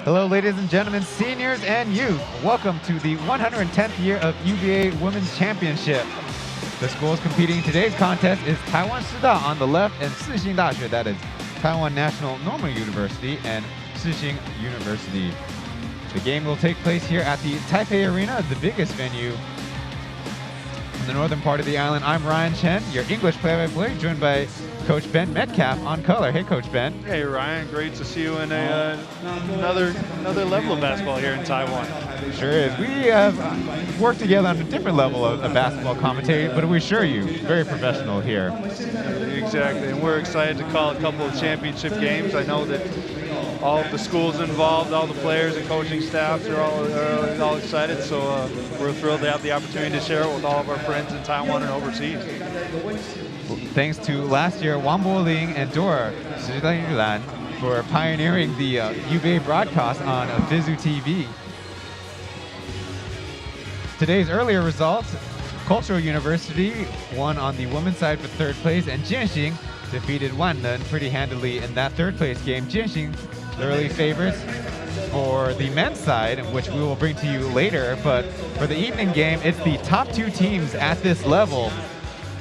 Hello, ladies and gentlemen, seniors and youth. Welcome to the 110th year of UBA Women's Championship. The schools competing in today's contest is Taiwan Shih on the left and Hsin Daxue, that is Taiwan National Normal University and Hsin University. The game will take place here at the Taipei Arena, the biggest venue in the northern part of the island. I'm Ryan Chen, your English play-by-play, joined by Coach Ben Metcalf on color. Hey, Coach Ben. Hey, Ryan. Great to see you in another level of basketball here in Taiwan. Sure is. We have worked together on a different level of basketball commentating, but we assure you, very professional here. Exactly, and we're excited to call a couple of championship games. I know that all of the schools involved, all the players and coaching staffs are all excited, so we're thrilled to have the opportunity to share it with all of our friends in Taiwan and overseas. Thanks to last year Wang Boling and Dora Shih for pioneering the UBA broadcast on SSUtv. Today's earlier results: Cultural University won on the women's side for third place, and Jianxing defeated Wanren pretty handily in that third place game. Jianxing, the early favorites for the men's side, which we will bring to you later, but for the evening game, it's the top two teams at this level.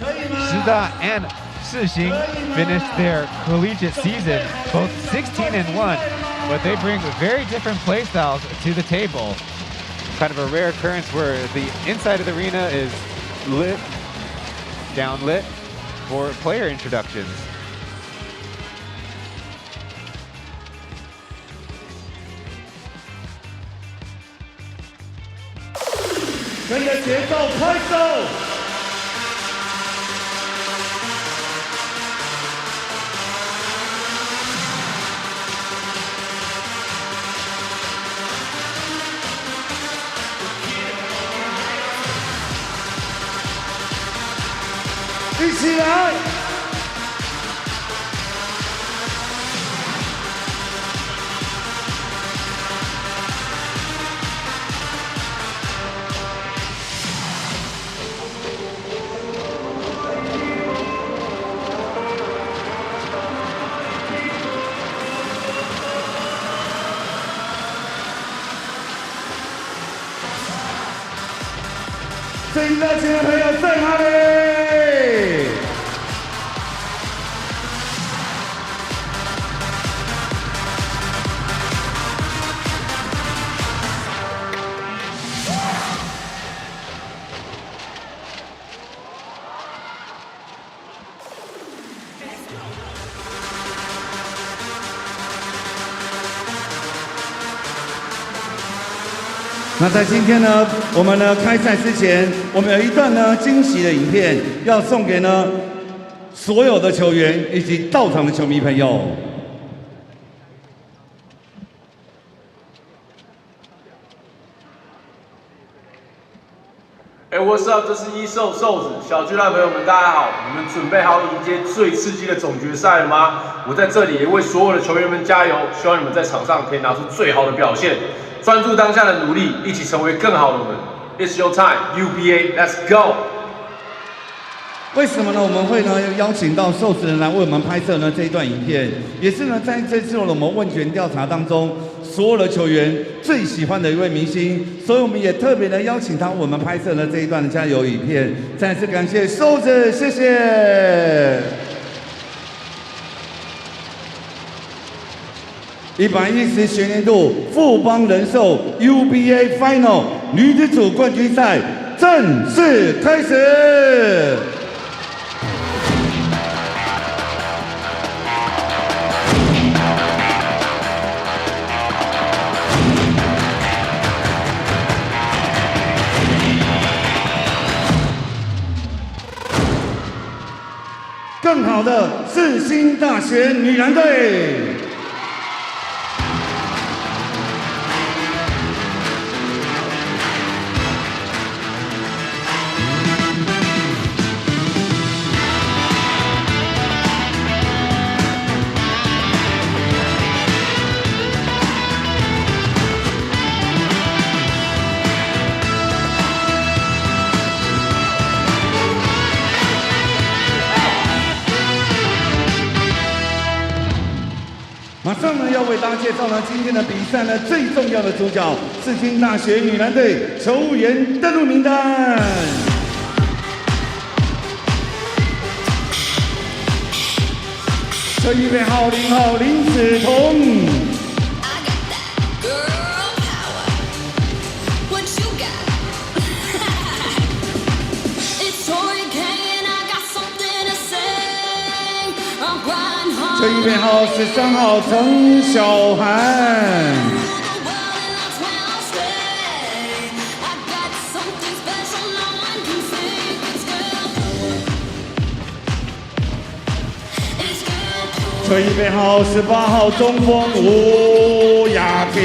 Shih and Hsin finished their collegiate season both 16-1, but they bring very different play styles to the table. Kind of a rare occurrence where the inside of the arena is lit, downlit for player introductions.这一代新朋友在哪里？那在今天呢，我们呢开赛之前，我们有一段呢惊喜的影片要送给呢所有的球员以及到场的球迷朋友。What's up？ 这是瘦子小巨蛋朋友们，大家好！你们准备好迎接最刺激的总决赛了吗？我在这里也为所有的球员们加油，希望你们在场上可以拿出最好的表现。专注当下的努力，一起成为更好的我们。It's your time, UBA, let's go！ 为什么呢？我们会呢邀请到瘦子人来为我们拍摄呢这一段影片，也是呢在这次的我们问卷调查当中，所有的球员最喜欢的一位明星，所以我们也特别的邀请他为我们拍摄呢这一段的加油影片。再次感谢瘦子，谢谢。110学年度富邦人寿 UBA Final 女子组冠军赛正式开始。更好的世新大学女篮队。要为大家介绍呢今天的比赛呢最重要的主角，世新大学女篮队球员登录名单。这预备好0号林子彤。 这预备好13号陈小涵，这预备好18号中锋吴雅婷。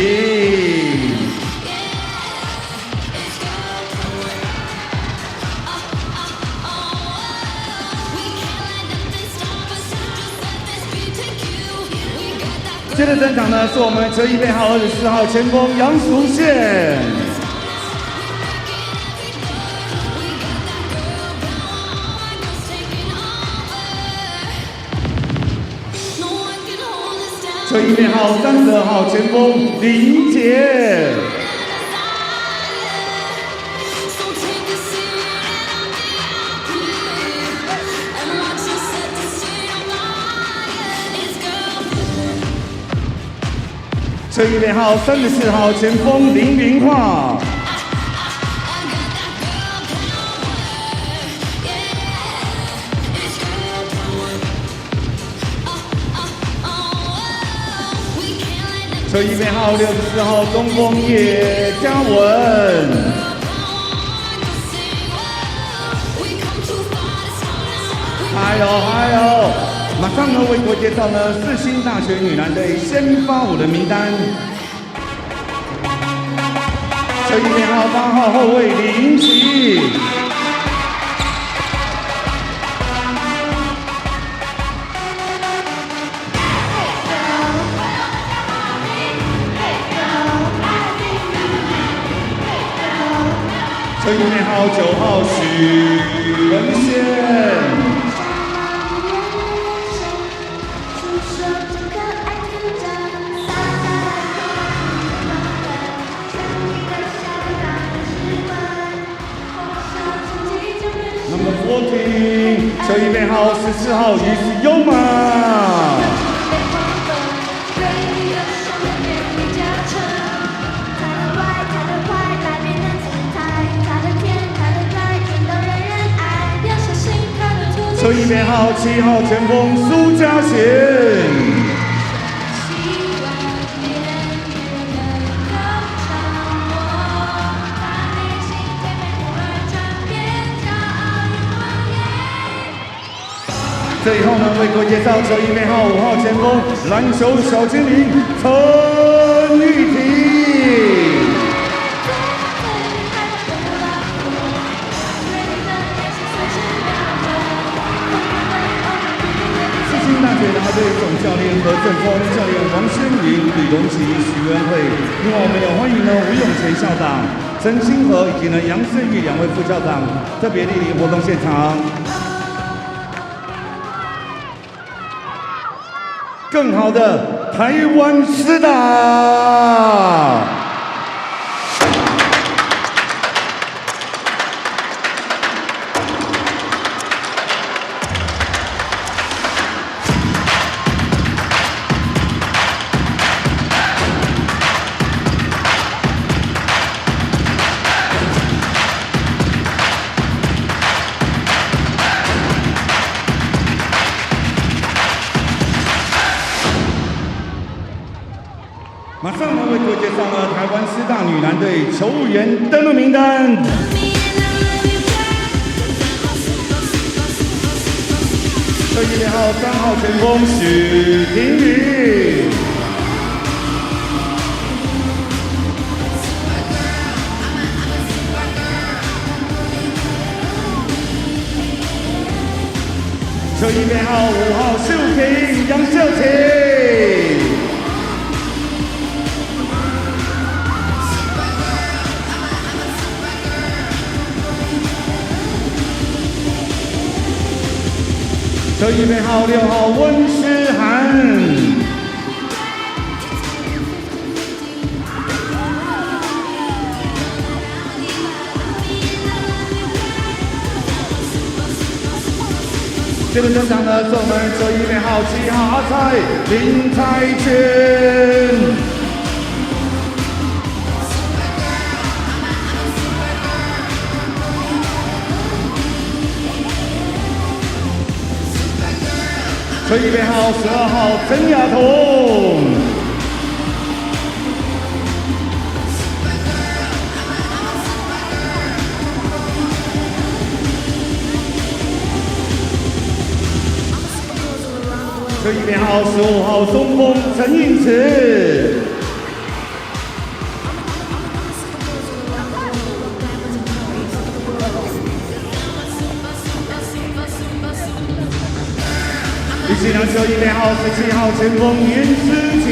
接着登场呢，是我们球衣编号24号前锋杨淑宪。球衣编号32号前锋林杰。 这预备号34号前锋林云化，这预备号64号中锋叶嘉文，还有。 马上呢，为各位介绍呢世新大学女篮队先发舞的名单。这预备号8号后卫李英奇，这预备号9号许文宪。 这预备号14号于是优马，这预备号7号前锋苏嘉贤。 最后呢，为各位介绍球衣编号5号前锋篮球小精灵陈玉婷。世新大学篮球队总教练何振峰、教练王轩云、吕荣琪、徐恩惠。另外，我们也欢迎呢吴永贤校长、陈新和以及呢杨胜玉2位副校长特别莅临活动现场。 更好的台湾师大。马上呢，为各位介绍呢台湾师大女篮队球员登录名单。这预备号3号前锋许廷宇，这预备号5号秀婷杨秀婷。 这预备号6号温诗涵，接着登场的是我们球衣编号7号阿蔡林彩娟。球衣编号12号陈雅彤。球衣编号15号中锋陈映慈。一起拿球衣编号17号前锋严思杰。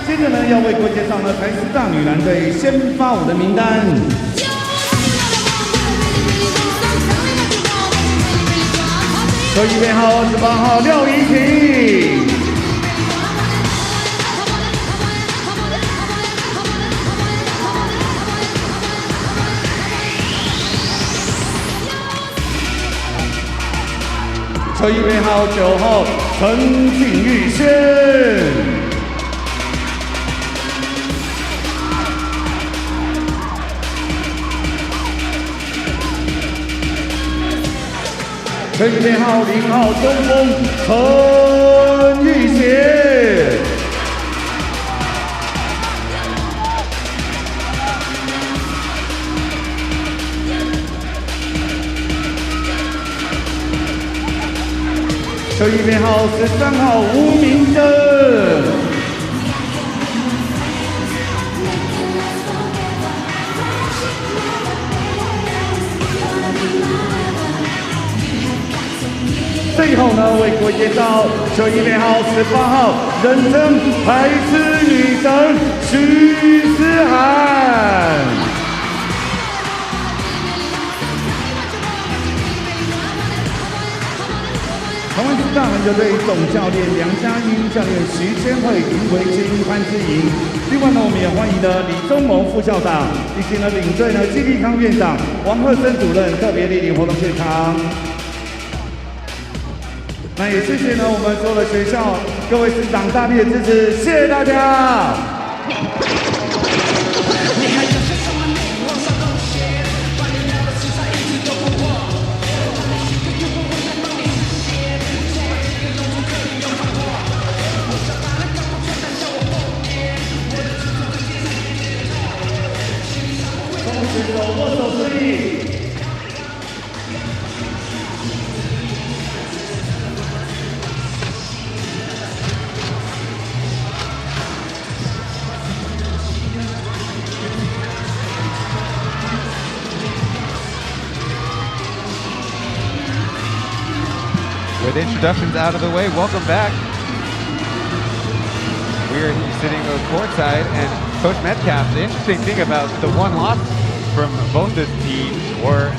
接着呢，要为各位介绍呢台师大女篮队先发舞的名单。球衣编号28号廖怡婷。球衣编号9号陈景玉轩。球衣编号0号中锋陈玉贤。球衣编号13号吴明正。最后呢，为各位介绍球衣编号18号人称台师女神许思涵。台湾师大篮球队总教练梁家英、教练徐千惠、林维清、潘之莹。另外呢，我们也欢迎了李宗谋副校长，以及呢领队呢季立康院长、王鹤生主任特别莅临活动现场。那也谢谢呢我们所有的学校各位师长大力的支持，谢谢大家。握手示意。With introductions out of the way, welcome back. We're sitting courtside, and Coach Metcalf, the interesting thing about the one loss from both the teams were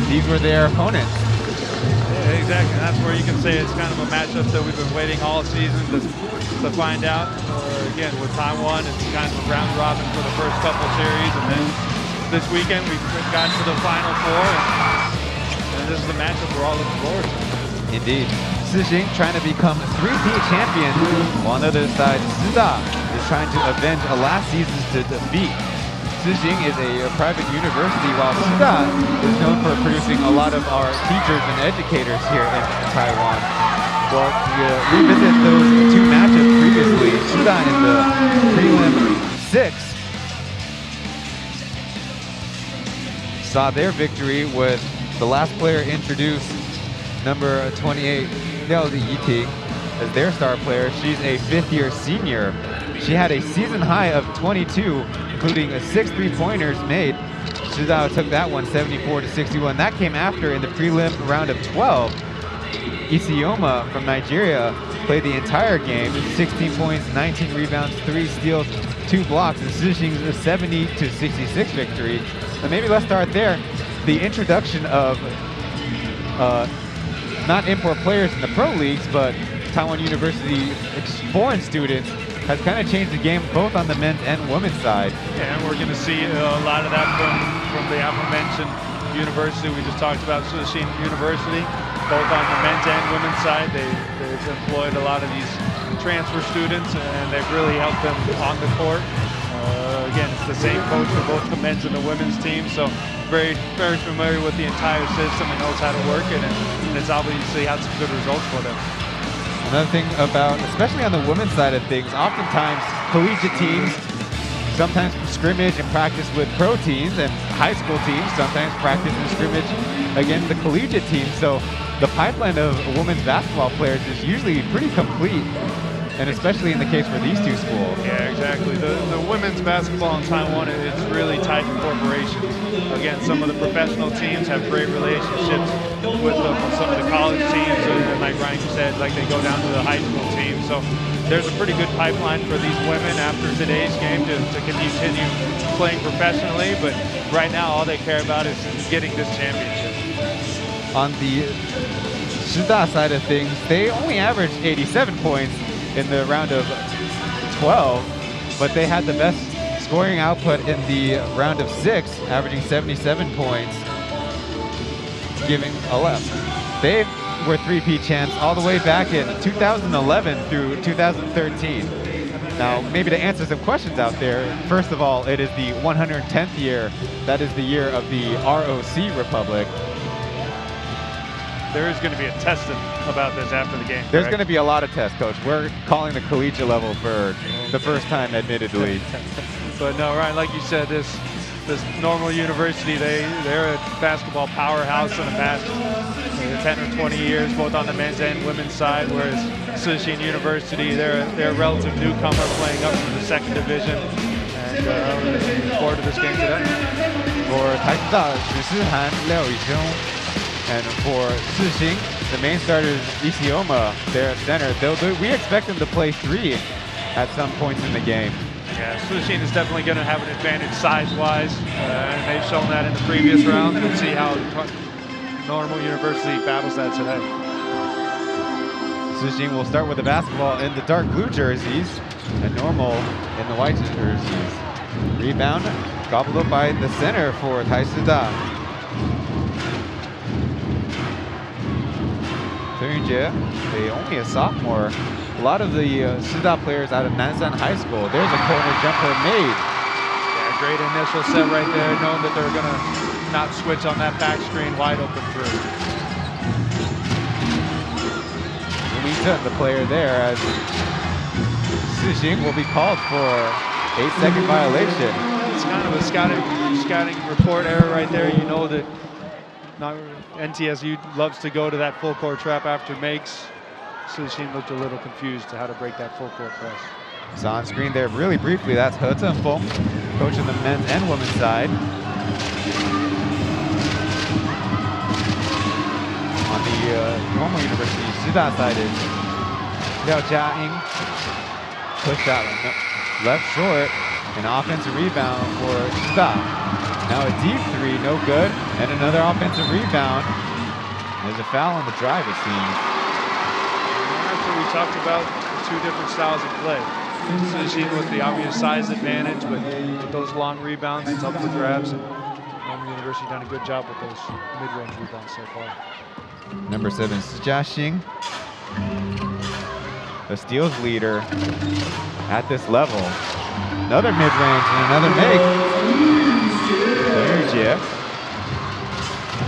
these were their opponents. Yeah, exactly. And that's where you can say it's kind of a matchup that we've been waiting all season to find out. Again, with Taiwan, it's kind of a round robin for the first couple series, and then this weekend we've gotten to the Final Four, and this is a matchup we're all looking forward to. Indeed. Shih trying to become 3-peat champions, while on the other side, SSUtv is trying to avenge a last season's defeat. Shih is a private university, while SSUtv is known for producing a lot of our teachers and educators here in Taiwan. Well, to revisit those two matchups previously, SSUtv in the prelim 6 saw their victory with the last player introduced, number 28, Liao Yiting, as their star player. She's a fifth-year senior. She had a season high of 22, including 6 3-pointers made. SSUtv took that one 74-61. That came after in the prelim round of 12. Isioma from Nigeria played the entire game, 16 points, 19 rebounds, 3 steals, 2 blocks, and Shih's a 70-66 victory. So maybe let's start there. The introduction of not import players in the pro leagues, but Taiwan University foreign students has kind of changed the game both on the men's and women's side. Yeah, and we're going to see a lot of that from the aforementioned university we just talked about, Shih University. Both on the men's and women's side, they've employed a lot of these transfer students, and they've really helped them on the court. Again, it's the same coach for both the men's and the women's team, so very, very familiar with the entire system and knows how to work it, and it's obviously had some good results for them. Another thing about, especially on the women's side of things, oftentimes collegiate teams sometimes scrimmage and practice with pro teams, and high school teams sometimes practice and scrimmage against the collegiate teams. So the pipeline of women's basketball players is usually pretty complete, and especially in the case for these two schools. Yeah, exactly. The women's basketball in Taiwan, it's really tight in corporations. Again, some of the professional teams have great relationships with some of the college teams, and like Ryan said, like they go down to the high school team. So there's a pretty good pipeline for these women after today's game to continue playing professionally, but right now all they care about is getting this championship. On the Shih side of things, they only averaged 87 points in the round of 12, but they had the best scoring output in the round of 6, averaging 77 points, giving 11. They were three-peat champs all the way back in 2011 through 2013. Now, maybe to answer some questions out there, first of all, it is the 110th year. That is the year of the ROC Republic. There is going to be a test about this after the game. There's going to be a lot of tests, Coach. We're calling the collegiate level for the first time, admittedly. But no, Ryan, like you said, this Normal University, they're a basketball powerhouse in the past 10 or 20 years, both on the men's and women's side, whereas Hsin University, they're a relative newcomer playing up from the 2nd division. And we're looking forward to this game today. For Taiwan, Hsin, Liu Yixing. And for Hsin, the main starter is Isioma, their center. We expect them to play 3 at some points in the game. Yeah, Hsin is definitely going to have an advantage size-wise, and they've shown that in the previous round. We'll see how Normal University battles that today. Hsin will start with the basketball in the dark blue jerseys, and Normal in the white jerseys. Rebound gobbled up by the center for Taiwan. They only a sophomore. A lot of the Shih players out of Nansan High School. There's a corner jumper made. Yeah, great initial set right there, knowing that they're going to not switch on that back screen, wide open through. Lisa, the player there, as Hsin will be called for 8-second violation. It's kind of a scouting report error right there. You know that NTSU loves to go to that full court trap after makes. Hsin looked a little confused to how to break that full court press. It's on screen there really briefly. That's He Zhenfeng, coach on the men's and women's side. On the Normal University Shih side is Liao Jiaying. Push that one. No, left short. An offensive rebound for Shih. Now a deep 3, no good. And another offensive rebound. There's a foul on the drive, it seems. After we talked about the 2 different styles of play. Hsin with the obvious size advantage, but with those long rebounds, it's up for grabs. And Normal University done a good job with those mid-range rebounds so far. Number 7, Shih, the steals leader at this level. Another mid-range and another make.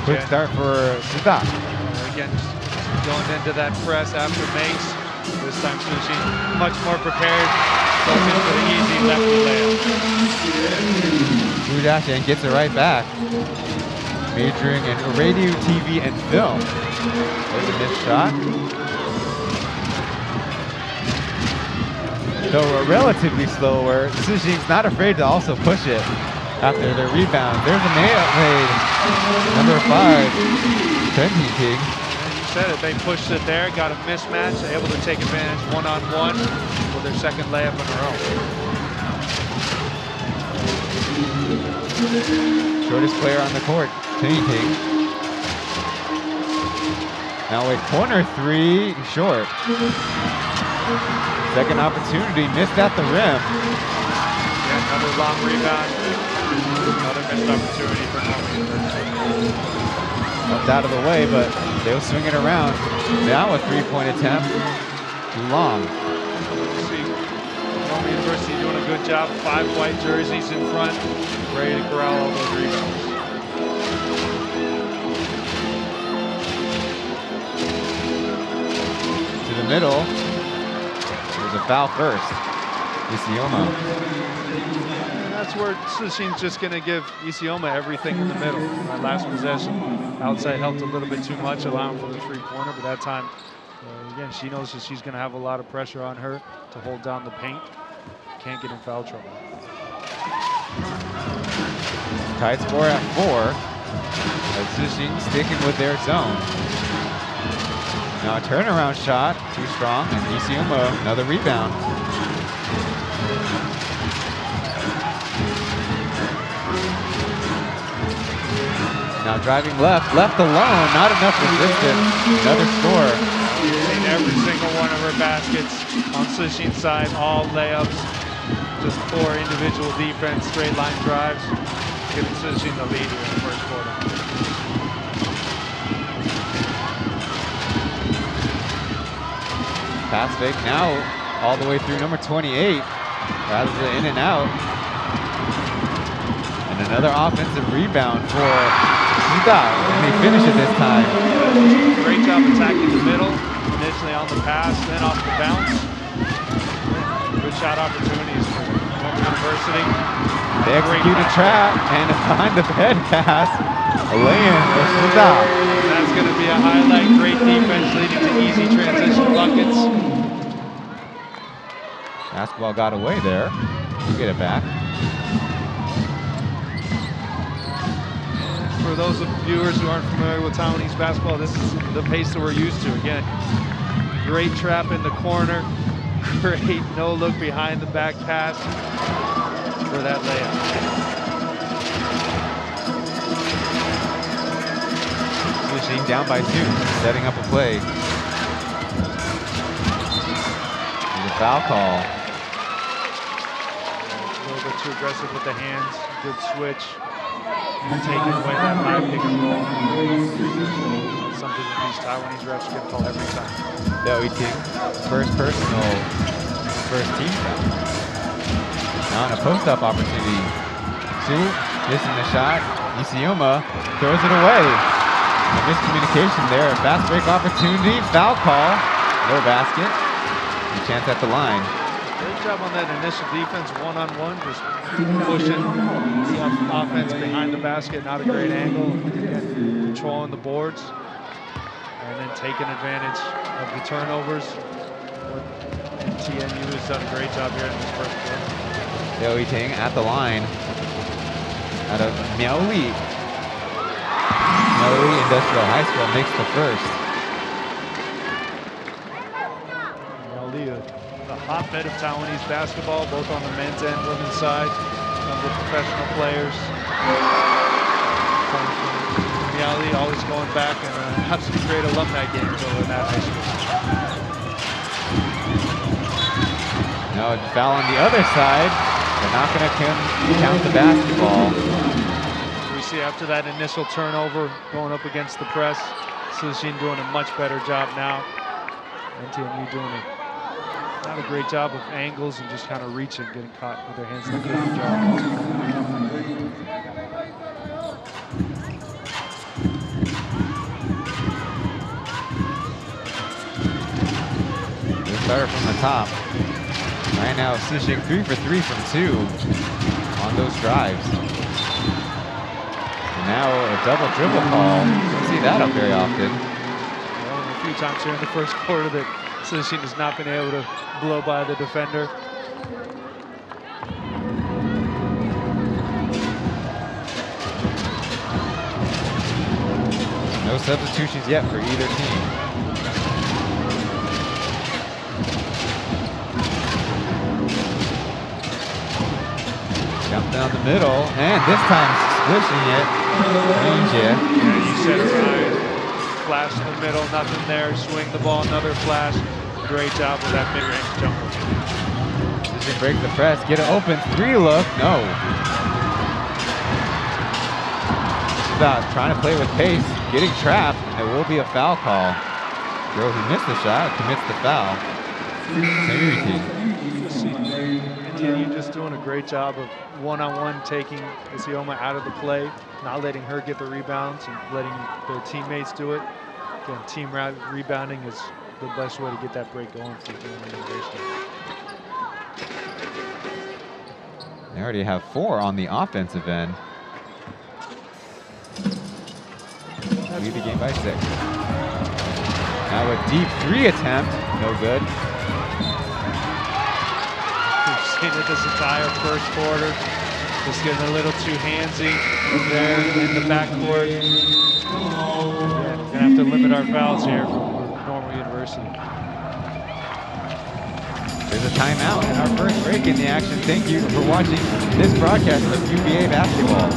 Quick start for Shih. Again, going into that press after makes. This time Hsin much more prepared. Goes in for the easy lefty layup. Wu Jiaxian gets it right back. Majoring in radio, TV, and film. There's a missed shot. Though relatively slower, Hsin's not afraid to also push it after the rebound. There's a layup made. Number 5, Chen Yiping. You said it, they pushed it there, got a mismatch, able to take advantage one-on-one with their second layup in a row. Shortest player on the court, Chen Yiping. Now a corner 3, short. Second opportunity, missed at the rim. Yeah, another long rebound. Another missed opportunity for Norman. Left out of the way, but they'll swing it around. Now a three-point attempt. Too long. See, Norman University doing a good job. 5 white jerseys in front, ready to corral all those rebounds. To the middle. There's a foul first. Isioma. And that's where Hsin's just going to give Isioma everything in the middle. That last possession, outside helped a little bit too much, allowing for the three-pointer, but that time, again, she knows that she's going to have a lot of pressure on her to hold down the paint. Can't get in foul trouble. Tied score at 4. Hsin sticking with their zone. Now a turnaround shot, too strong, and Isioma, another rebound. Now driving left alone, not enough resistance. Another score. In every single one of her baskets on Hsin's side, all layups, just poor individual defense, straight line drives, giving Hsin the lead here in the first quarter. Pass fake now all the way through number 28. Rather than in and out. And another offensive rebound for Shih. And they finish it this time. Great job attacking the middle. Initially on the pass, then off the bounce. Good shot opportunities for Norman University. They execute a trap and a behind the head pass. A lay-in for Shih. That's going to be a highlight. Great defense leading to easy transition buckets. Basketball got away there. We'll get it back. For those of viewers who aren't familiar with Taiwanese basketball, this is the pace that we're used to. Again, great trap in the corner. Great no-look behind the back pass for that layup. Shih down by 2, setting up a play. And a foul call. A little bit too aggressive with the hands. Good switch. Taking away that high pick and roll. Something that these Taiwanese refs get called every time. Ting, first personal, first team foul. Now on a post-up opportunity. Shih missing the shot. Isioma throws it away. A miscommunication there. A fast break opportunity. Foul call. No basket. A chance at the line. Great job on that initial defense, one-on-one, just pushing the offense behind the basket, not a great angle, again, controlling the boards, and then taking advantage of the turnovers. NTNU has done a great job here in this first quarter. Ting at the line. Out of Miaoli. Miaoli Industrial High School makes the first. Miaoli, the hotbed of Taiwanese basketball, both on the men's and women's side. Number of professional players. Miaoli always going back and have some great alumni games over in that high school. Now a foul on the other side. They're not going to count the basketball. We see after that initial turnover going up against the press, Hsin doing a much better job now. NTNU doing not a great job of angles and just kind of reaching, getting caught with their hands in the good job. They started from the top. Right now, Shih 3 for 3 from 2 on those drives. And now a double dribble call. Don't see that up very often. Well, a few times here in the first quarter that Shih has not been able to blow by the defender. No substitutions yet for either team. Jump down the middle, and this time splishing it. Yeah, you said it right. Flash in the middle, nothing there. Swing the ball, another flash. Great job with that mid-range jumper. Shih breaks the press, get it open, 3 look, no. Trying to play with pace, getting trapped, and it will be a foul call. Girl who missed the shot commits the foul. NTNU just doing a great job of one-on-one taking Isioma out of the play, not letting her get the rebounds and letting their teammates do it. Again, team rebounding is the best way to get that break going for the University. They already have 4 on the offensive end. Lead the game by 6. Now a deep 3 attempt, no good. We've seen it this entire first quarter. Just getting a little too handsy there in the backcourt. We're gonna have to limit our fouls here for Normal University. There's a timeout in our first break in the action. Thank you for watching this broadcast of UBA basketball.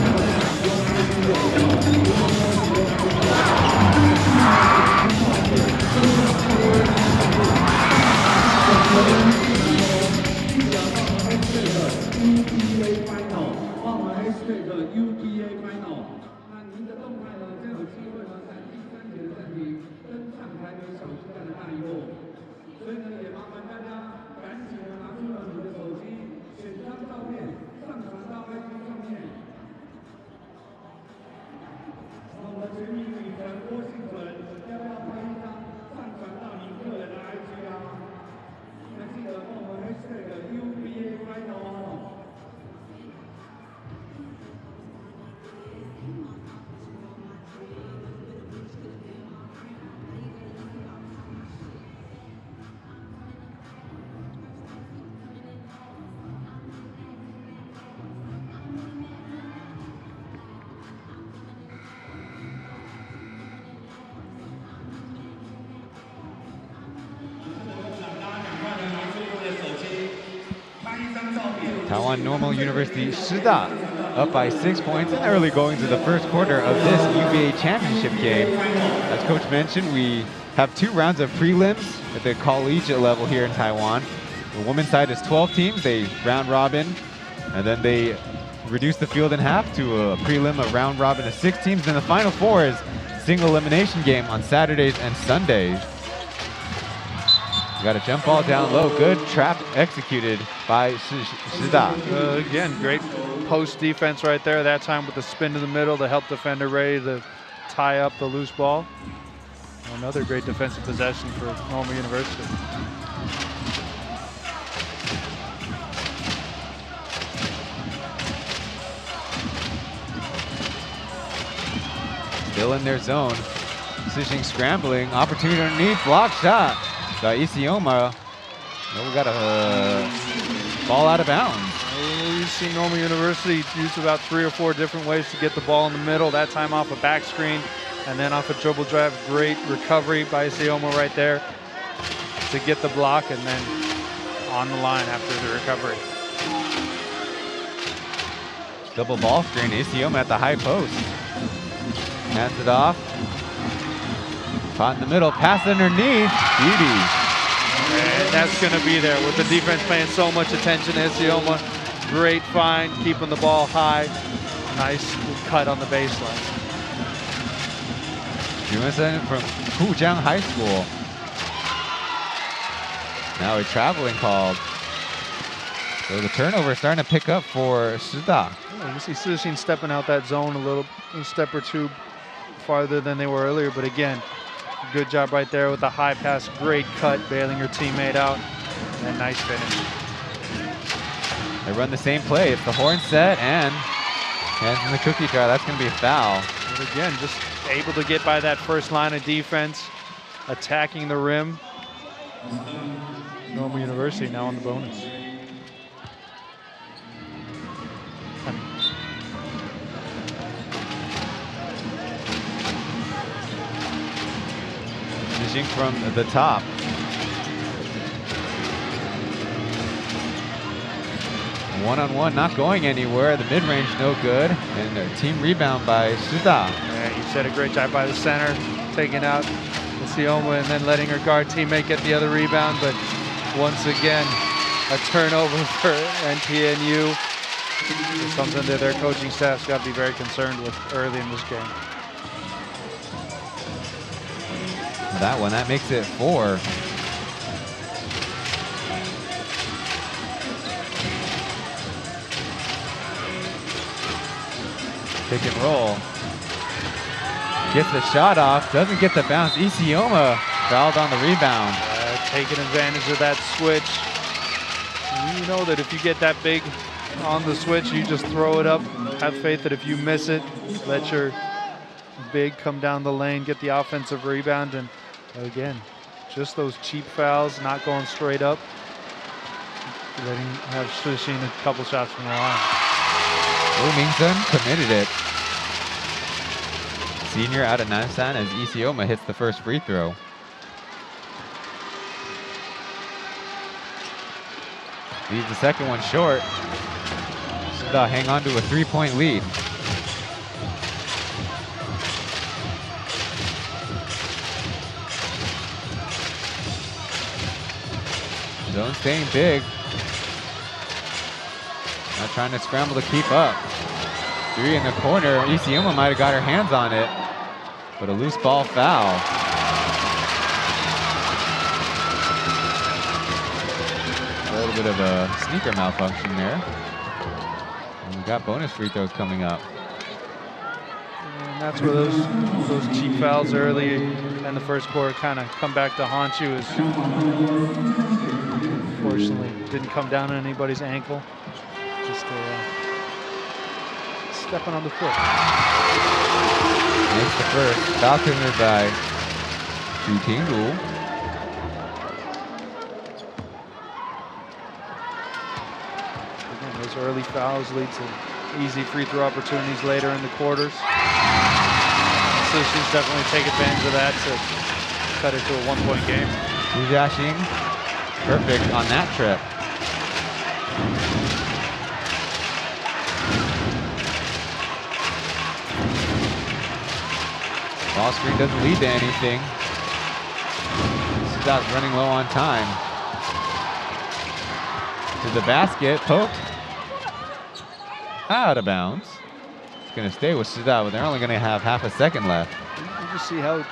UBA final， 包含 SHU UBA final。那您的动态呢，将有机会呢在第3节的暂停登上台北小巨蛋的大荧幕。所以呢，也麻烦大家赶紧的拿出了你的手机，选张照片上传到 IG 上面。我们全民女神郭幸存，要不要拍一张上传到您个人的 IG 啊？那记得帮我们 #UBA final 哦。Taiwan Normal University Shih up by 6 points in the early goings of the first quarter of this UBA championship game. As Coach mentioned, we have 2 rounds of prelims at the collegiate level here in Taiwan. The women's side is 12 teams. They round robin, and then they reduce the field in half to a prelim, a round robin of 6 teams. Then the final 4 is single elimination game on Saturdays and Sundays. Got a jump ball down low. Good trap executed by Shih. Again, great post defense right there. That time with the spin to the middle to help defender ready to tie up the loose ball. Another great defensive possession for Normal University. Still in their zone. Shih scrambling. Opportunity underneath. Block shot by Isioma. No, we got a ball out of bounds. You've seen Normal University use about 3 or 4 different ways to get the ball in the middle. That time off a back screen and then off a dribble drive. Great recovery by Isioma right there to get the block and then on the line after the recovery. Double ball screen. Isioma at the high post. Hands it off. Caught in the middle. Pass underneath. Beauty. And that's going to be there with the defense paying so much attention to Isioma. Great find, keeping the ball high. Nice cut on the baseline. Jumason from Hujiang High School. Now a traveling call. So the turnover starting to pick up for Shih. You see Hsin stepping out that zone a step or 2 farther than they were earlier, but again, good job right there with the high pass. Great cut, bailing her teammate out, and nice finish. They run the same play. It's the horn set and hands in the cookie jar. That's going to be a foul. But again, just able to get by that first line of defense, attacking the rim. Normal University now on the bonus. Shih from the top. One-on-one, not going anywhere. The mid-range, no good. And a team rebound by Shih. Yeah, you said a great job by the center, taking out Isioma and then letting her guard teammate get the other rebound. But once again, a turnover for NTNU. It's something that their coaching staff's got to be very concerned with early in this game. That one, that makes it 4. Pick and roll. Gets the shot off, doesn't get the bounce. Isioma fouled on the rebound. Taking advantage of that switch. You know that if you get that big on the switch, you just throw it up. Have faith that if you miss it, let your big come down the lane, get the offensive rebound, and again, just those cheap fouls, not going straight up. Have Shih a couple shots from the line. Mingsun committed it. Senior out of Nansan as Isioma hits the first free throw. Leaves the second one short. Shih hang on to a 3-point lead. Zone staying big. Not trying to scramble to keep up. 3 in the corner. Isioma might have got her hands on it, but a loose ball foul. A little bit of a sneaker malfunction there. And we got bonus free throws coming up. And that's where those cheap fouls early in the first quarter kind of come back to haunt you. Unfortunately, didn't come down on anybody's ankle. Just stepping on the foot. Makes the first. Foul committed by Xu Tinglu. Again, those early fouls lead to easy free throw opportunities later in the quarters. Shih's definitely take advantage of that to cut it to a 1-point game. Xing, perfect on that trip. Ball screen doesn't lead to anything. Shih's running low on time. To the basket, poked. Out of bounds. It's going to stay with Shih, but they're only going to have half a second left. You just see how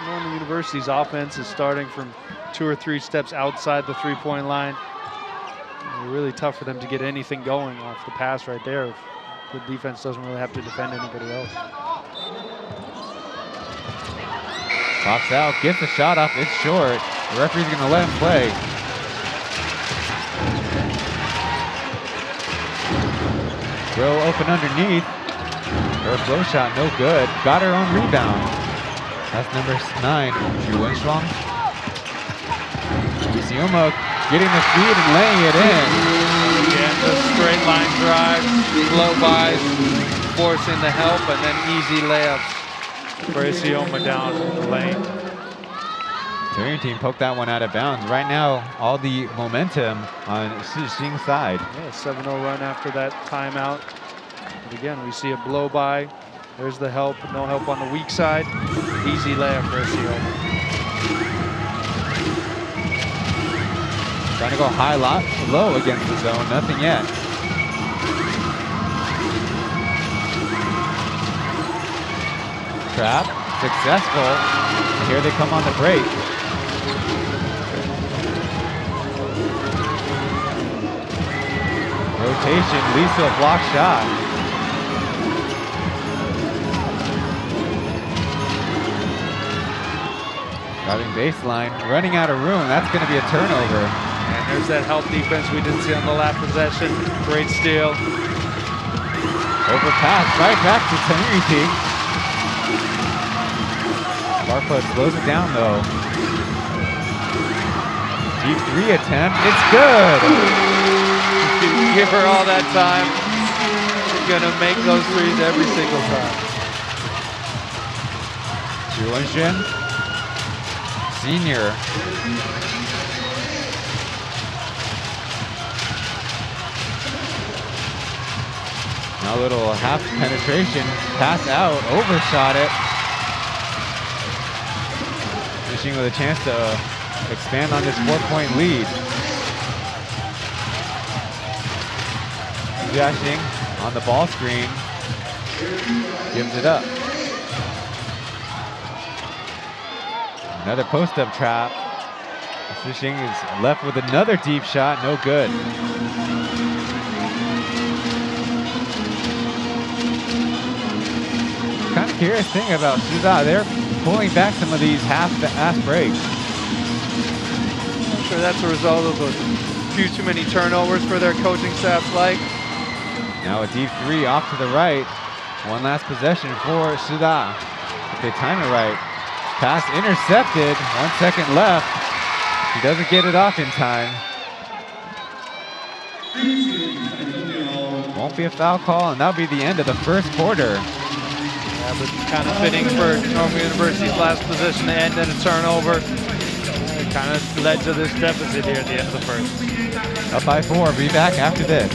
Northern University's offense is starting from 2 or 3 steps outside the 3-point line. It's really tough for them to get anything going off the pass right there if the defense doesn't really have to defend anybody else. Pops out, gets the shot off, it's short. The referee's going to let him play. Throw open underneath. Her flow shot, no good. Got her own rebound. That's number 9, Xu Wenxuang. Isioma getting the feed and laying it in. Again, the straight line drive, blow bys, forcing the help, and then easy layups for Isioma down the lane. Turning team poked that one out of bounds. Right now, all the momentum on Shih's side. Yeah, 7-0 run after that timeout. But again, we see a blow by. There's the help, no help on the weak side. Easy layup for Isioma. Trying to go high, low against the zone, nothing yet. Trap, successful. And here they come on the break. Rotation leads to a block shot. Driving baseline, running out of room. That's going to be a turnover. And there's that help defense we didn't see on the last possession. Great steal. Overpass, right back to Tenerife. Barfoot slows it down though. Deep 3 attempt, it's good. Give her all that time. She's gonna make those threes every single time. Xu Wenxuan, senior. Now a little half penetration, pass out, overshot it. Fishing with a chance to expand on this 4-point lead. Xing on the ball screen. Gives it up. Another post-up trap. Xing is left with another deep shot, no good. Kind of curious thing about Shih, they're pulling back some of these half-ass breaks. I'm sure that's a result of a few too many turnovers for their coaching staffs like. Now a deep three off to the right. One last possession for Shih. If they time it right. Pass intercepted, 1 second left. He doesn't get it off in time. Won't be a foul call, and that'll be the end of the first quarter. Yeah, but kind of fitting for Normal University's last possession to end in a turnover. It kind of led to this deficit here at the end of the first. Up by 4, be back after this.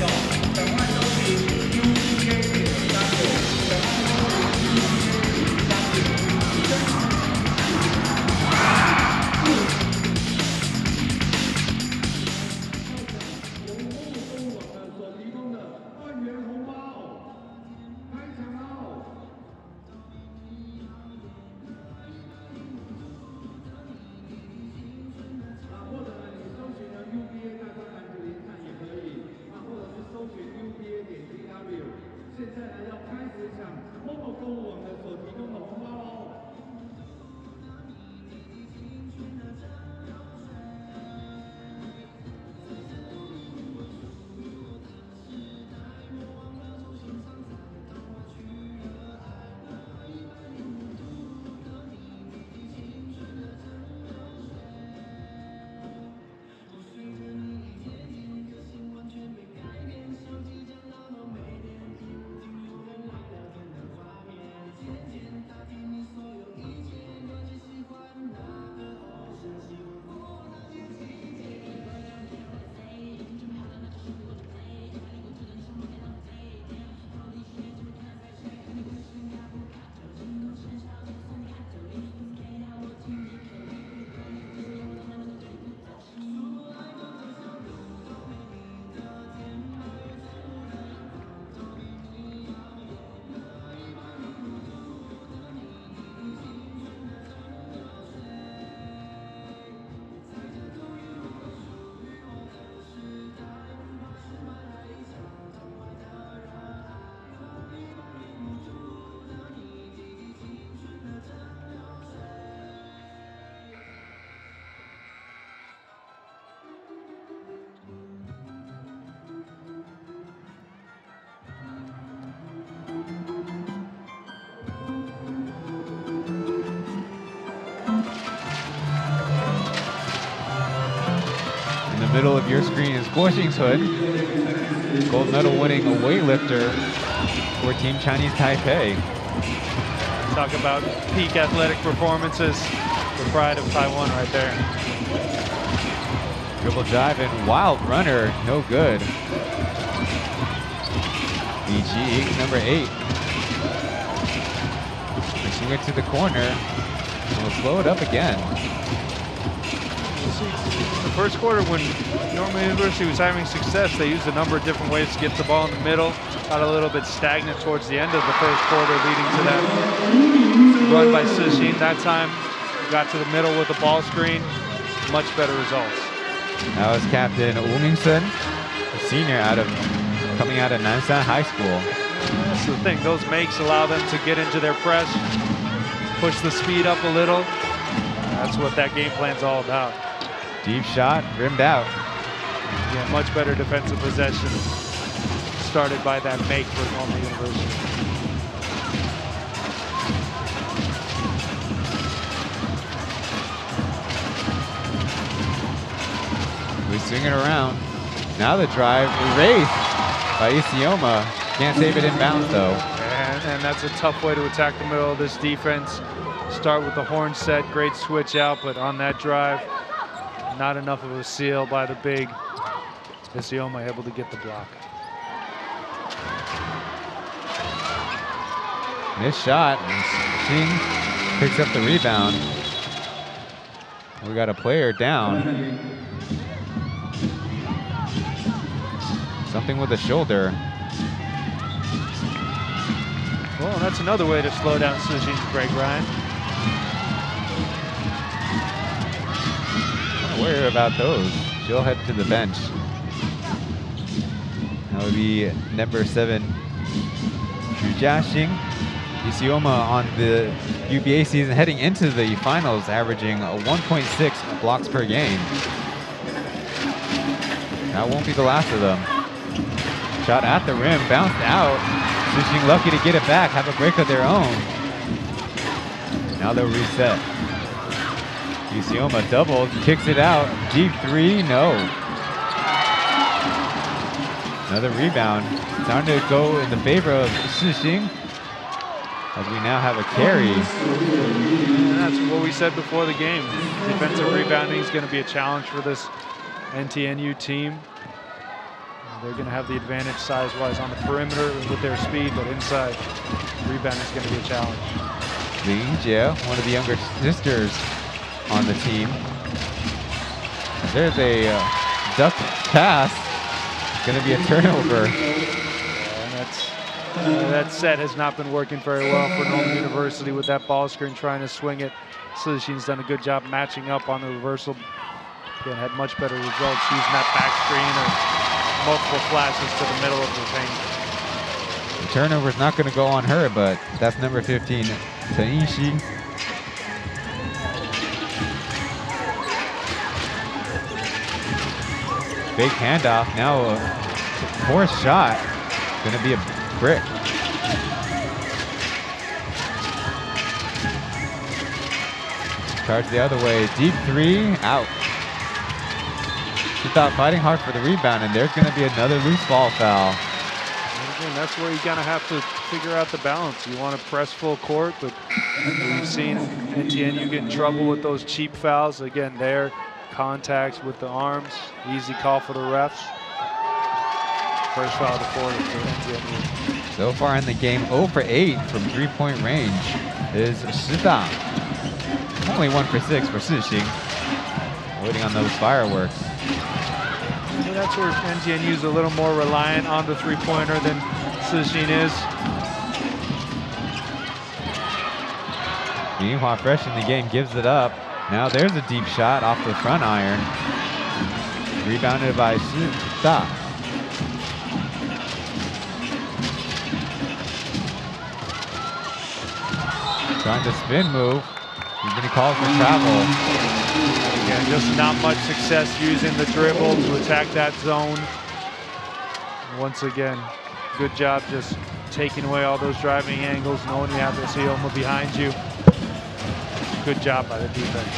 Middle of your screen is Guoxing's hood, gold medal winning weightlifter for Team Chinese Taipei. Talk about peak athletic performances, the pride of Taiwan right there. Dribble drive and wild runner, no good. BG, number 8. Pushing it to the corner, we'll slow it up again. The first quarter, when Normal University was having success, they used a number of different ways to get the ball in the middle. Got a little bit stagnant towards the end of the first quarter, leading to that run by Shih. That time, got to the middle with the ball screen. Much better results. That was Captain Hsin, a senior coming out of Nanshan High School. That's the thing. Those makes allow them to get into their press, push the speed up a little. That's what that game plan's all about. Deep shot, rimmed out. Yeah, much better defensive possession started by that make for Normal University. We swing it around. Now the drive erased by Isioma. Can't save it in bounds though. And that's a tough way to attack the middle of this defense. Start with the horn set, great switch out, but on that drive, not enough of a seal by the big. Isioma able to get the block. Missed shot, and Hsin picks up the rebound. We got a player down. Something with the shoulder. Well, that's another way to slow down Hsin's break, Ryan. Don't worry about those. She'll head to the bench. That would be number 7, Hsin. Isioma on the UBA season heading into the finals, averaging 1.6 blocks per game. That won't be the last of them. Shot at the rim, bounced out. Hsin lucky to get it back, have a break of their own. Now they'll reset. Isioma doubles, kicks it out. Deep 3, no. Another rebound. Starting to go in the favor of Hsin, as we now have a carry. And that's what we said before the game. Defensive rebounding is going to be a challenge for this NTNU team. They're going to have the advantage size-wise on the perimeter with their speed, but inside, rebounding is going to be a challenge. Li Jie, one of the younger sisters on the team. There's a duck pass. Going to be a turnover. And that set has not been working very well for Northern University with that ball screen, trying to swing it. Hsin's done a good job matching up on the reversal. Again, had much better results using that back screen or multiple flashes to the middle of the paint. The turnover's not going to go on her, but that's number 15, Taiwan. Big handoff, now a forced shot. Gonna be a brick. Charge the other way, deep 3, out. She thought fighting hard for the rebound, and there's gonna be another loose ball foul. And again, that's where you gotta have to figure out the balance. You want to press full court, but we've seen NTNU get in trouble with those cheap fouls. Again, there. Contacts with the arms, easy call for the refs. First foul of the quarter for NTNU. So far in the game, 0 for 8 from 3-point range is Shih. Only 1 for 6 for Hsin. Waiting on those fireworks. And that's where NTNU is a little more reliant on the three-pointer than Hsin is. Meanwhile, fresh in the game, gives it up. Now there's a deep shot off the front iron. Rebounded by Shih. Trying to spin move. He's going to call for travel. Again, just not much success using the dribble to attack that zone. Once again, good job just taking away all those driving angles, knowing you have the Isioma behind you. Good job by the defense.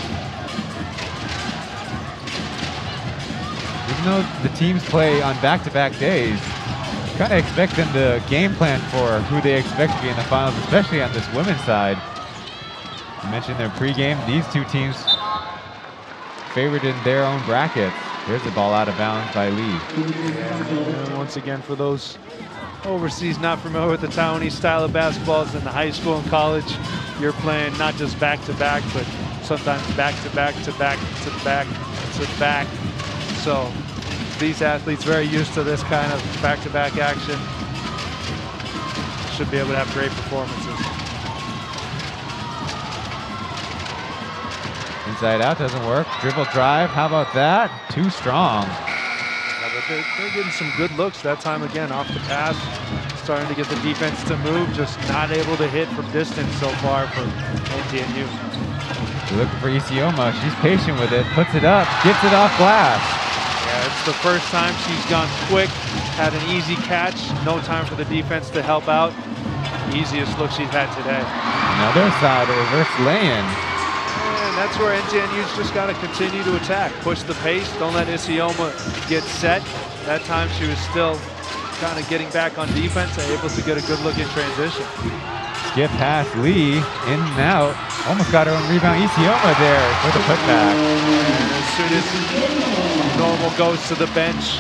Even though the teams play on back-to-back days, you kind of expect them to game plan for who they expect to be in the finals, especially on this women's side. You mentioned their pregame. These two teams favored in their own brackets. There's the ball out of bounds by Lee. And once again, for those overseas not familiar with the Taiwanese style of basketball, it's in the high school and college. You're playing not just back-to-back, but sometimes back-to-back to back to back to back. So these athletes very used to this kind of back-to-back action. Should be able to have great performances. Inside out doesn't work. Dribble drive, how about that? Too strong. Yeah, but they're getting some good looks that time again off the pass. Starting to get the defense to move, just not able to hit from distance so far for NTNU. We're looking for Isioma. She's patient with it, puts it up, gets it off glass. Yeah, it's the first time she's gone quick, had an easy catch, no time for the defense to help out. Easiest look she's had today. Another side, a reverse lay-in. And that's where NTNU's just got to continue to attack, push the pace, don't let Isioma get set. That time she was still kind of getting back on defense, able to get a good look in transition. Skip past Lee, in and out. Almost got her own rebound. Isioma there for the putback. And as soon as Normal goes to the bench,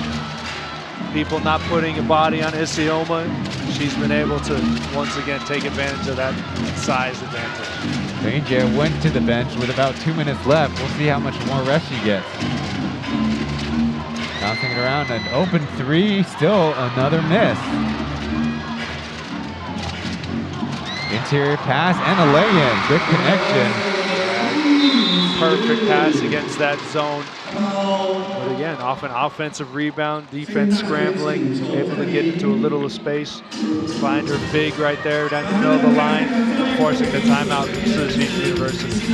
people not putting a body on Isioma, she's been able to once again take advantage of that size advantage. Ranger went to the bench with about 2 minutes left. We'll see how much more rest she gets. Bouncing it around, an open 3, still another miss. Interior pass and a lay-in. Good connection. Perfect pass against that zone. But again, off an offensive rebound, defense scrambling, able to get into a little of space. Find her big right there down the middle of the line, forcing the timeout from Shih University.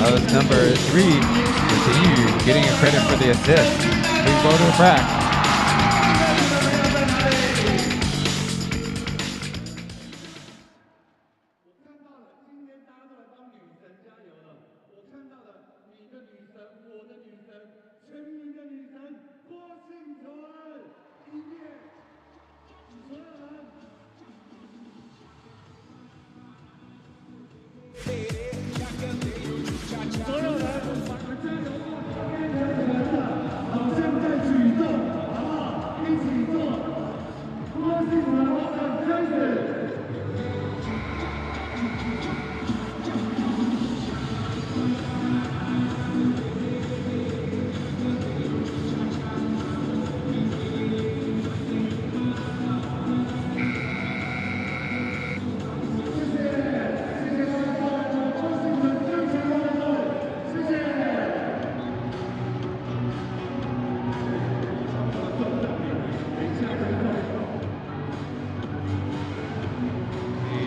That was number 3. Continue getting a credit for the assist. Please go to the crack.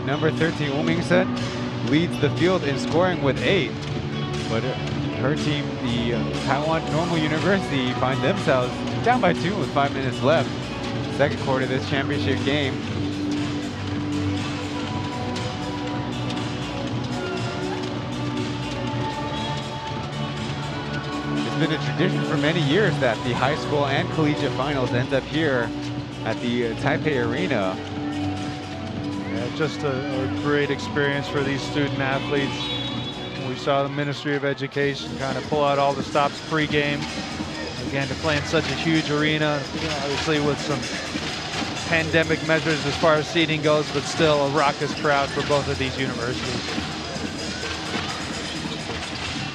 Number 13, Hsin, leads the field in scoring with 8. But her team, the Taiwan Normal University, find themselves down by 2 with 5 minutes left. Second quarter of this championship game. It's been a tradition for many years that the high school and collegiate finals ends up here at the Taipei Arena. Just a great experience for these student athletes. We saw the Ministry of Education kind of pull out all the stops pre-game. Again, to play in such a huge arena, obviously with some pandemic measures as far as seating goes, but still a raucous crowd for both of these universities.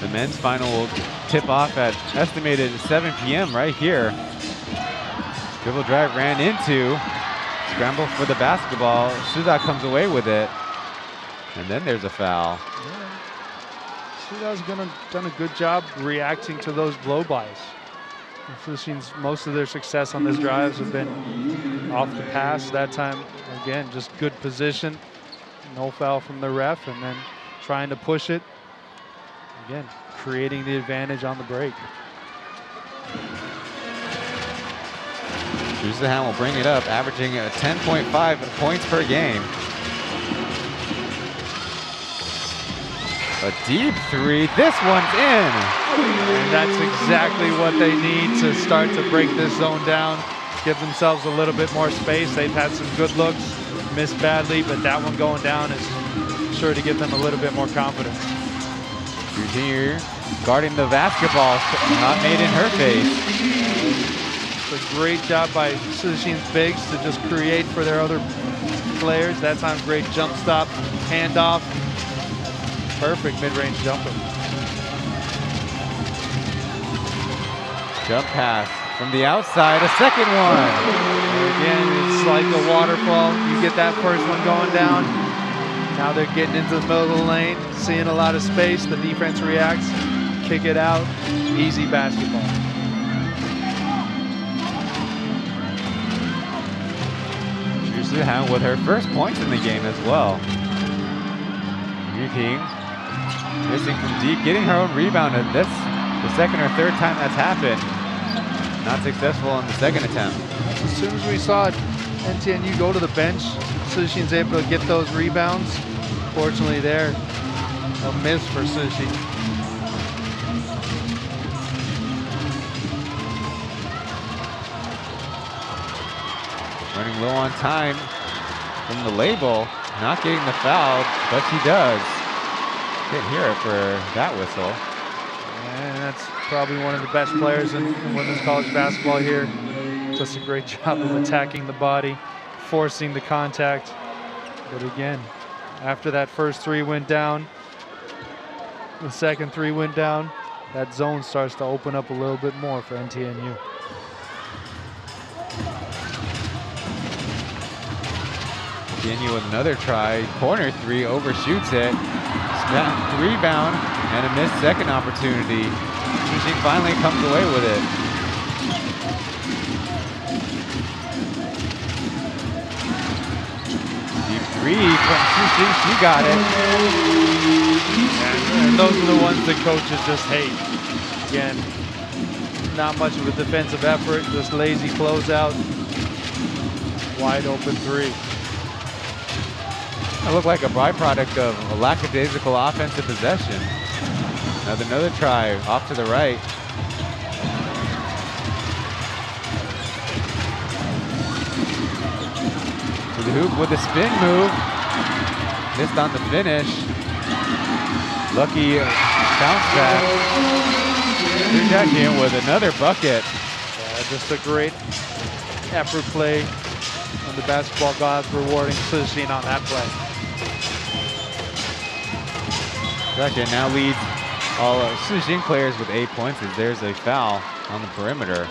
The men's final will tip off at estimated 7 p.m. right here. Dribble drive ran into. Scramble for the basketball. Suda comes away with it. And then there's a foul. Yeah. Suda's done a good job reacting to those blow-bys. Most of their success on this drives have been off the pass. That time, again, just good position. No foul from the ref, and then trying to push it. Again, creating the advantage on the break. Hsin will bring it up, averaging 10.5 points per game. A deep 3, this one's in! And that's exactly what they need to start to break this zone down, give themselves a little bit more space. They've had some good looks, missed badly, but that one going down is sure to give them a little bit more confidence. Here, guarding the basketball, not made in her face. A great job by Shih's bigs to just create for their other players. That time, great jump stop, handoff, perfect mid-range jumper. Jump pass from the outside, a second one. Again, it's like a waterfall. You get that first one going down. Now they're getting into the middle of the lane, seeing a lot of space. The defense reacts, kick it out, easy basketball. Hsin with her first points in the game as well. Yu missing from deep, getting her own rebound, and that's the second or third time that's happened. Not successful on the second attempt. As soon as we saw NTNU go to the bench, Shih's able to get those rebounds. Fortunately there, a miss for Shih. Running low on time from the label, not getting the foul, but she does. Didn't hear it for that whistle. And that's probably one of the best players in women's college basketball here. Does a great job of attacking the body, forcing the contact. But again, after that first 3 went down, the second 3 went down, that zone starts to open up a little bit more for NTNU. NTNU with another try. Corner three, overshoots it. Rebound and a missed second opportunity. Shih finally comes away with it. Deep three from Shih. She got it. And those are the ones that coaches just hate. Again, not much of a defensive effort, just lazy closeout. Wide open three. It looked like a byproduct of a lackadaisical offensive possession. Another try off to the right. To the hoop with a spin move. Missed on the finish. Lucky bounce back. Jack with another bucket. Yeah, just a great effort play. And the basketball gods rewarding Hsin on that play. Jack now leads all Hsin players with 8 points as there's a foul on the perimeter.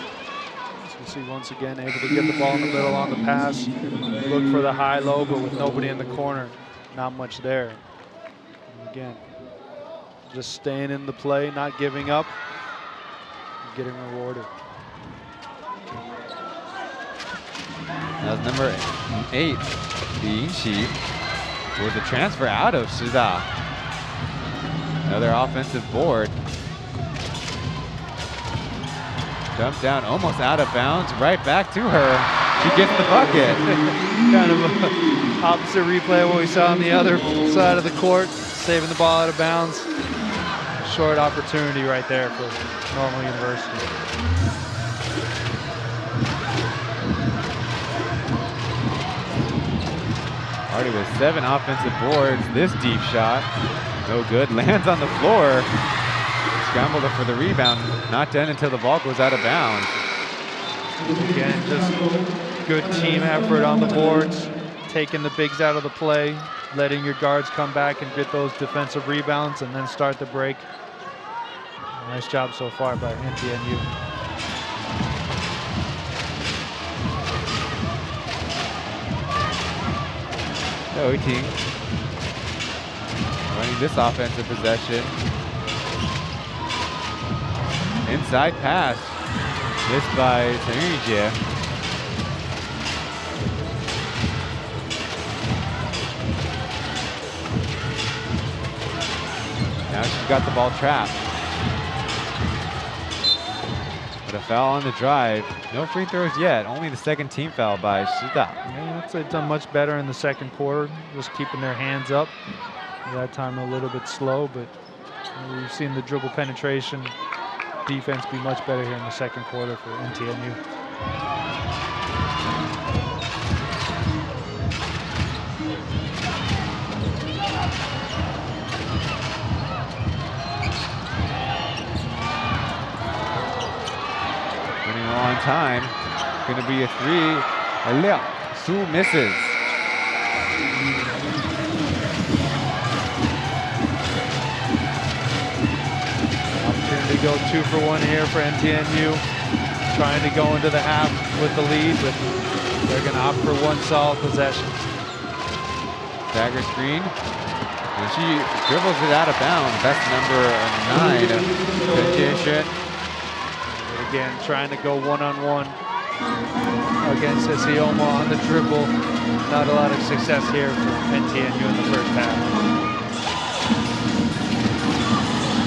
As we see once again, able to get the ball in the middle on the pass. Look for the high-low, but with nobody in the corner, not much there. And again, just staying in the play, not giving up, getting rewarded. That was number 8, Shih, was a transfer out of Shih. Another offensive board. Dumped down, almost out of bounds, right back to her. She gets the bucket. Kind of a opposite replay of what we saw on the other side of the court, saving the ball out of bounds. Short opportunity right there for Normal University. Already with 7 offensive boards. This deep shot, no good. Lands on the floor. Scrambled for the rebound. Not done until the ball goes out of bounds. Again, just good team effort on the boards, taking the bigs out of the play, letting your guards come back and get those defensive rebounds, and then start the break. Nice job so far by NTNU. team running this offensive possession. Inside pass, missed by Taiwan. Now she's got the ball trapped. But a foul on the drive. No free throws yet. Only the second team foul by Shih. Yeah, I'd say done much better in the second quarter, just keeping their hands up. That time a little bit slow, but we've seen the dribble penetration defense be much better here in the second quarter for NTNU. Running a long time. Going to be a three. Su misses. Opportunity to go 2 for 1 here for NTNU. Trying to go into the half with the lead, but they're going to opt for 1 solid possession. Dagger screen. And she dribbles it out of bounds. That's number 9. Condition. Again, trying to go one-on-one against SSU on the dribble. Not a lot of success here for NTNU in the first half.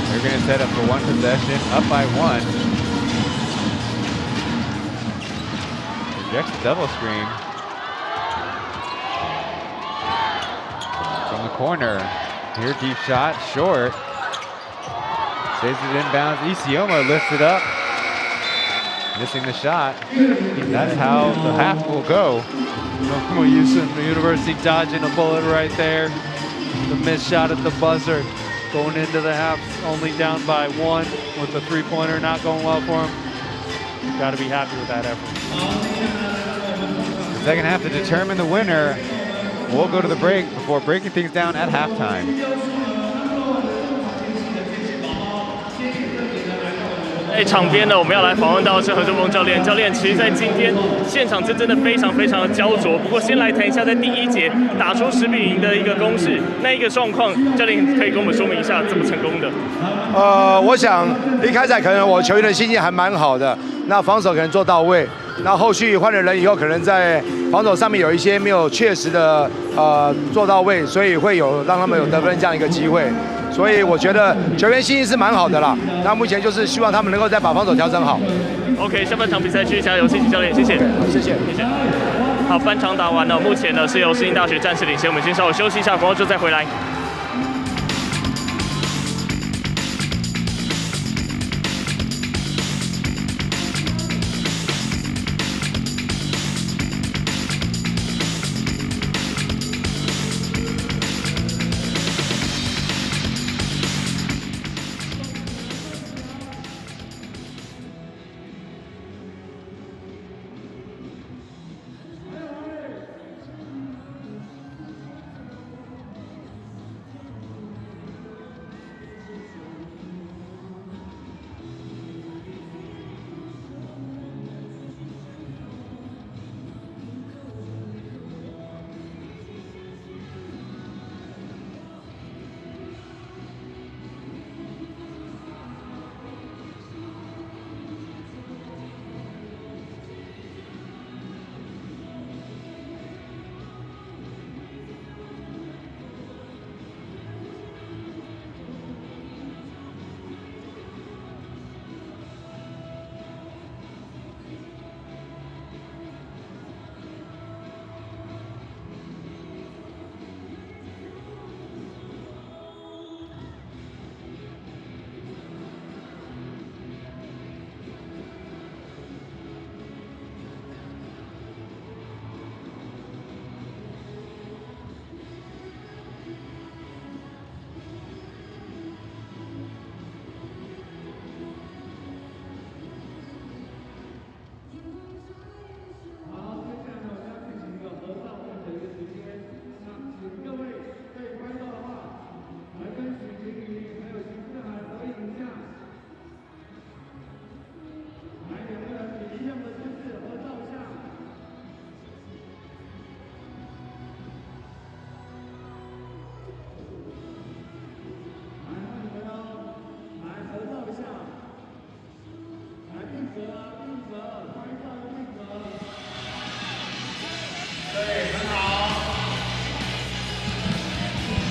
They're going to set up for 1 possession, up by 1. Rejects the double screen. From the corner. Here, deep shot, short. Stays it inbounds. Isioma lifts it up. Missing the shot. That's how the half will go. Normal University dodging a bullet right there. The missed shot at the buzzer. Going into the half, only down by 1 with the 3-pointer not going well for him. Got to be happy with that effort. The second half to determine the winner. We'll go to the break before breaking things down at halftime. 场边呢，我们要来访问到是何仲峰教练。教练，其实在今天现场真的非常的焦灼。不过先来谈一下在第一节打出10比0的一个攻势，那一个状况，教练可以跟我们说明一下怎么成功的？我想一开始可能我球员的心情还蛮好的，那防守可能做到位，那后续换了人以后，可能在防守上面有一些没有确实的做到位，所以会有让他们有得分这样一个机会。所以我觉得球员心情是蛮好的啦。那目前就是希望他们能够再把防守调整好。OK， 下半场比赛继续加油，谢谢教练，谢谢，谢谢。好，半场打完了，目前呢是由世新大学暂时领先，我们先稍微休息一下，广告之后再回来。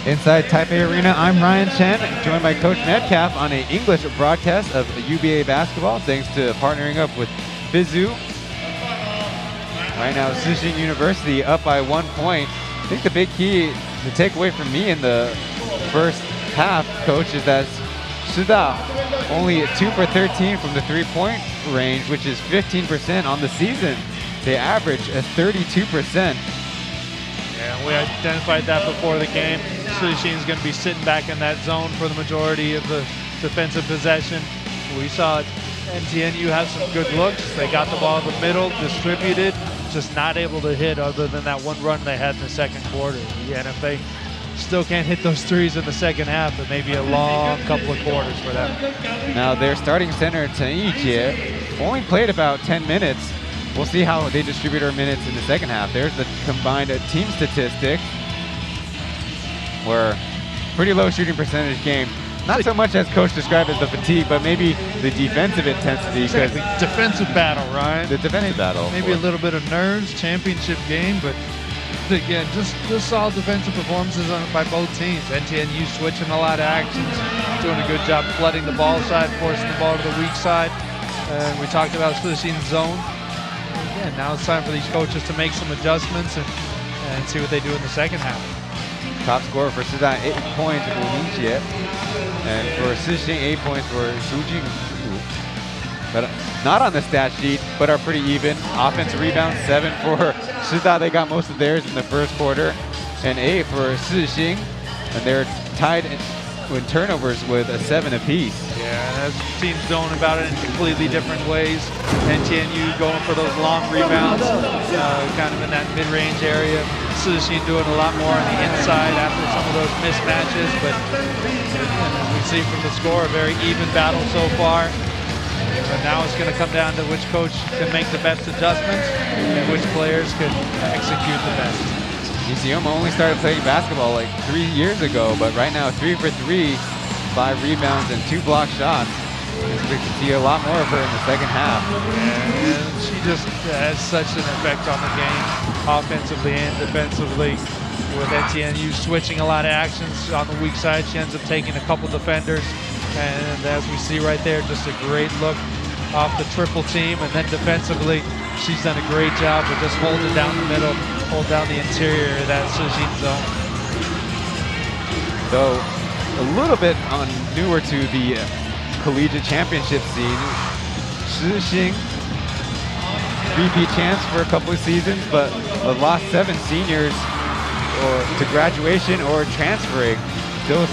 Inside Taipei Arena, I'm Ryan Chen, joined by Coach Metcalf on an English broadcast of UBA basketball, thanks to partnering up with Bizu. Right now, Hsin University up by 1 point. I think the big key to take away from me in the first half, Coach, is that Shih only 2 for 13 from the 3-point range, which is 15% on the season. They average a 32%. Yeah, we identified that before the game. Hsin is going to be sitting back in that zone for the majority of the defensive possession. We saw NTNU have some good looks. They got the ball in the middle, distributed, just not able to hit other than that one run they had in the second quarter. And if they still can't hit those threes in the second half, it may be a long couple of quarters for them. Now their starting center, Chen Yijie, only played about 10 minutes. We'll see how they distribute our minutes in the second half. There's the combined team statistic, where pretty low shooting percentage game. Not so much as Coach described as the fatigue, but maybe the defensive intensity. Exactly. Defensive battle, Ryan. The defensive battle. Maybe a little bit of nerves, championship game, but again, just solid defensive performances by both teams. NTNU switching a lot of actions, doing a good job flooding the ball side, forcing the ball to the weak side. And we talked about Hsin's zone. Again, now it's time for these coaches to make some adjustments and see what they do in the second half. Top scorer for Shih, 8 points for Wu Mingjie. And for Hsin, 8 points for Zhu Jingwu. But not on the stat sheet, but are pretty even. Offensive rebounds, 7 for Shih. They got most of theirs in the first quarter. And 8 for Hsin. And they're tied in turnovers with a 7 apiece. Yeah, as teams going about it in completely different ways. NTNU going for those long rebounds, kind of in that mid-range area. Hsin doing a lot more on the inside after some of those mismatches. But as we see from the score, a very even battle so far. But now it's going to come down to which coach can make the best adjustments and which players can execute the best. Hsin only started playing basketball like 3 years ago, but right now 3 for 3, 5 rebounds and 2 block shots. Expect to see a lot more of her in the second half. And she just has such an effect on the game, offensively and defensively. With NTNU switching a lot of actions on the weak side, she ends up taking a couple defenders. And as we see right there, just a great look off the triple team. And then defensively, she's done a great job of just holding down the middle, hold down the interior of that Shih zone. So a little bit newer to the collegiate championship scene. Hsin, repeat chance for a couple of seasons, but the last 7 seniors to graduation or transferring. Still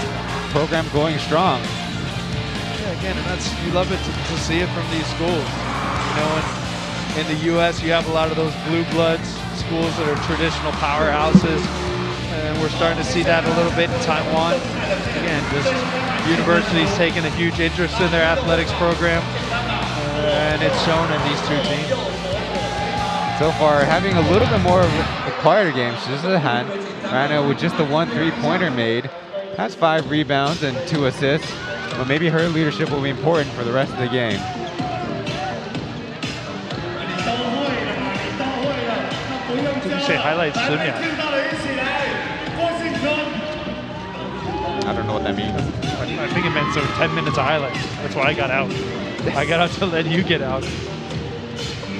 program going strong. Yeah, again, and you love it to see it from these schools. You know, in the U.S., you have a lot of those blue bloods schools that are traditional powerhouses, and we're starting to see that a little bit in Taiwan. Again, just universities taking a huge interest in their athletics program, and it's shown in these 2 teams. So far, having a little bit more of a quieter game. Shih right now with just the 1 3-pointer made, has 5 rebounds and 2 assists, but maybe her leadership will be important for the rest of the game. Did you say highlights soon? Yeah. I don't know what that means. I think it meant 10 minutes of highlights. That's why I got out. I got out to let you get out.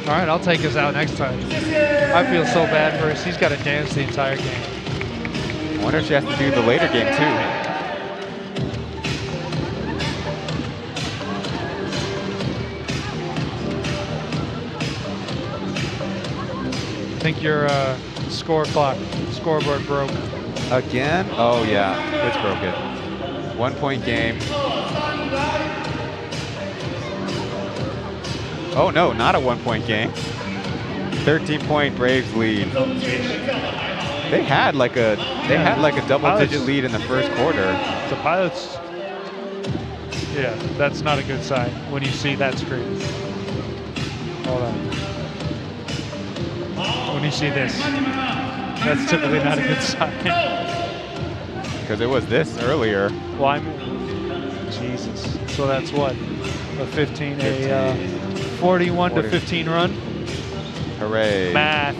All right, I'll take us out next time. I feel so bad for her. She's got to dance the entire game. I wonder if she has to do the later game too. I think your scoreboard broke. Again? Oh yeah, it's broken. 1-point game. Oh no, not a 1-point game. 13-point Braves lead. They had like a double-digit lead in the first quarter. The Pilots. Yeah, that's not a good sign when you see that screen. Hold on. When you see this, that's typically not a good sign. Because it was this earlier. Well, I mean, Jesus. So that's what? A 41 to 15 run? Hooray. Math.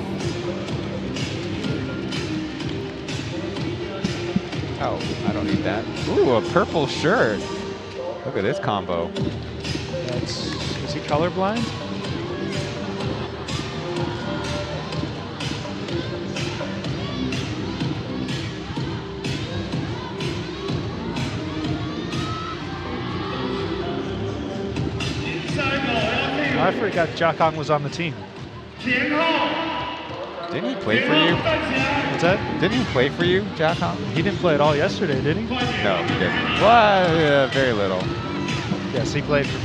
Oh, I don't need that. Ooh, a purple shirt. Look at this combo. Is he colorblind? I forgot Jiakang was on the team. Didn't he play for you? What's that? Didn't he play for you, Jiakang? He didn't play at all yesterday, did he? No, he didn't. Well, very little. Yes, he played for me.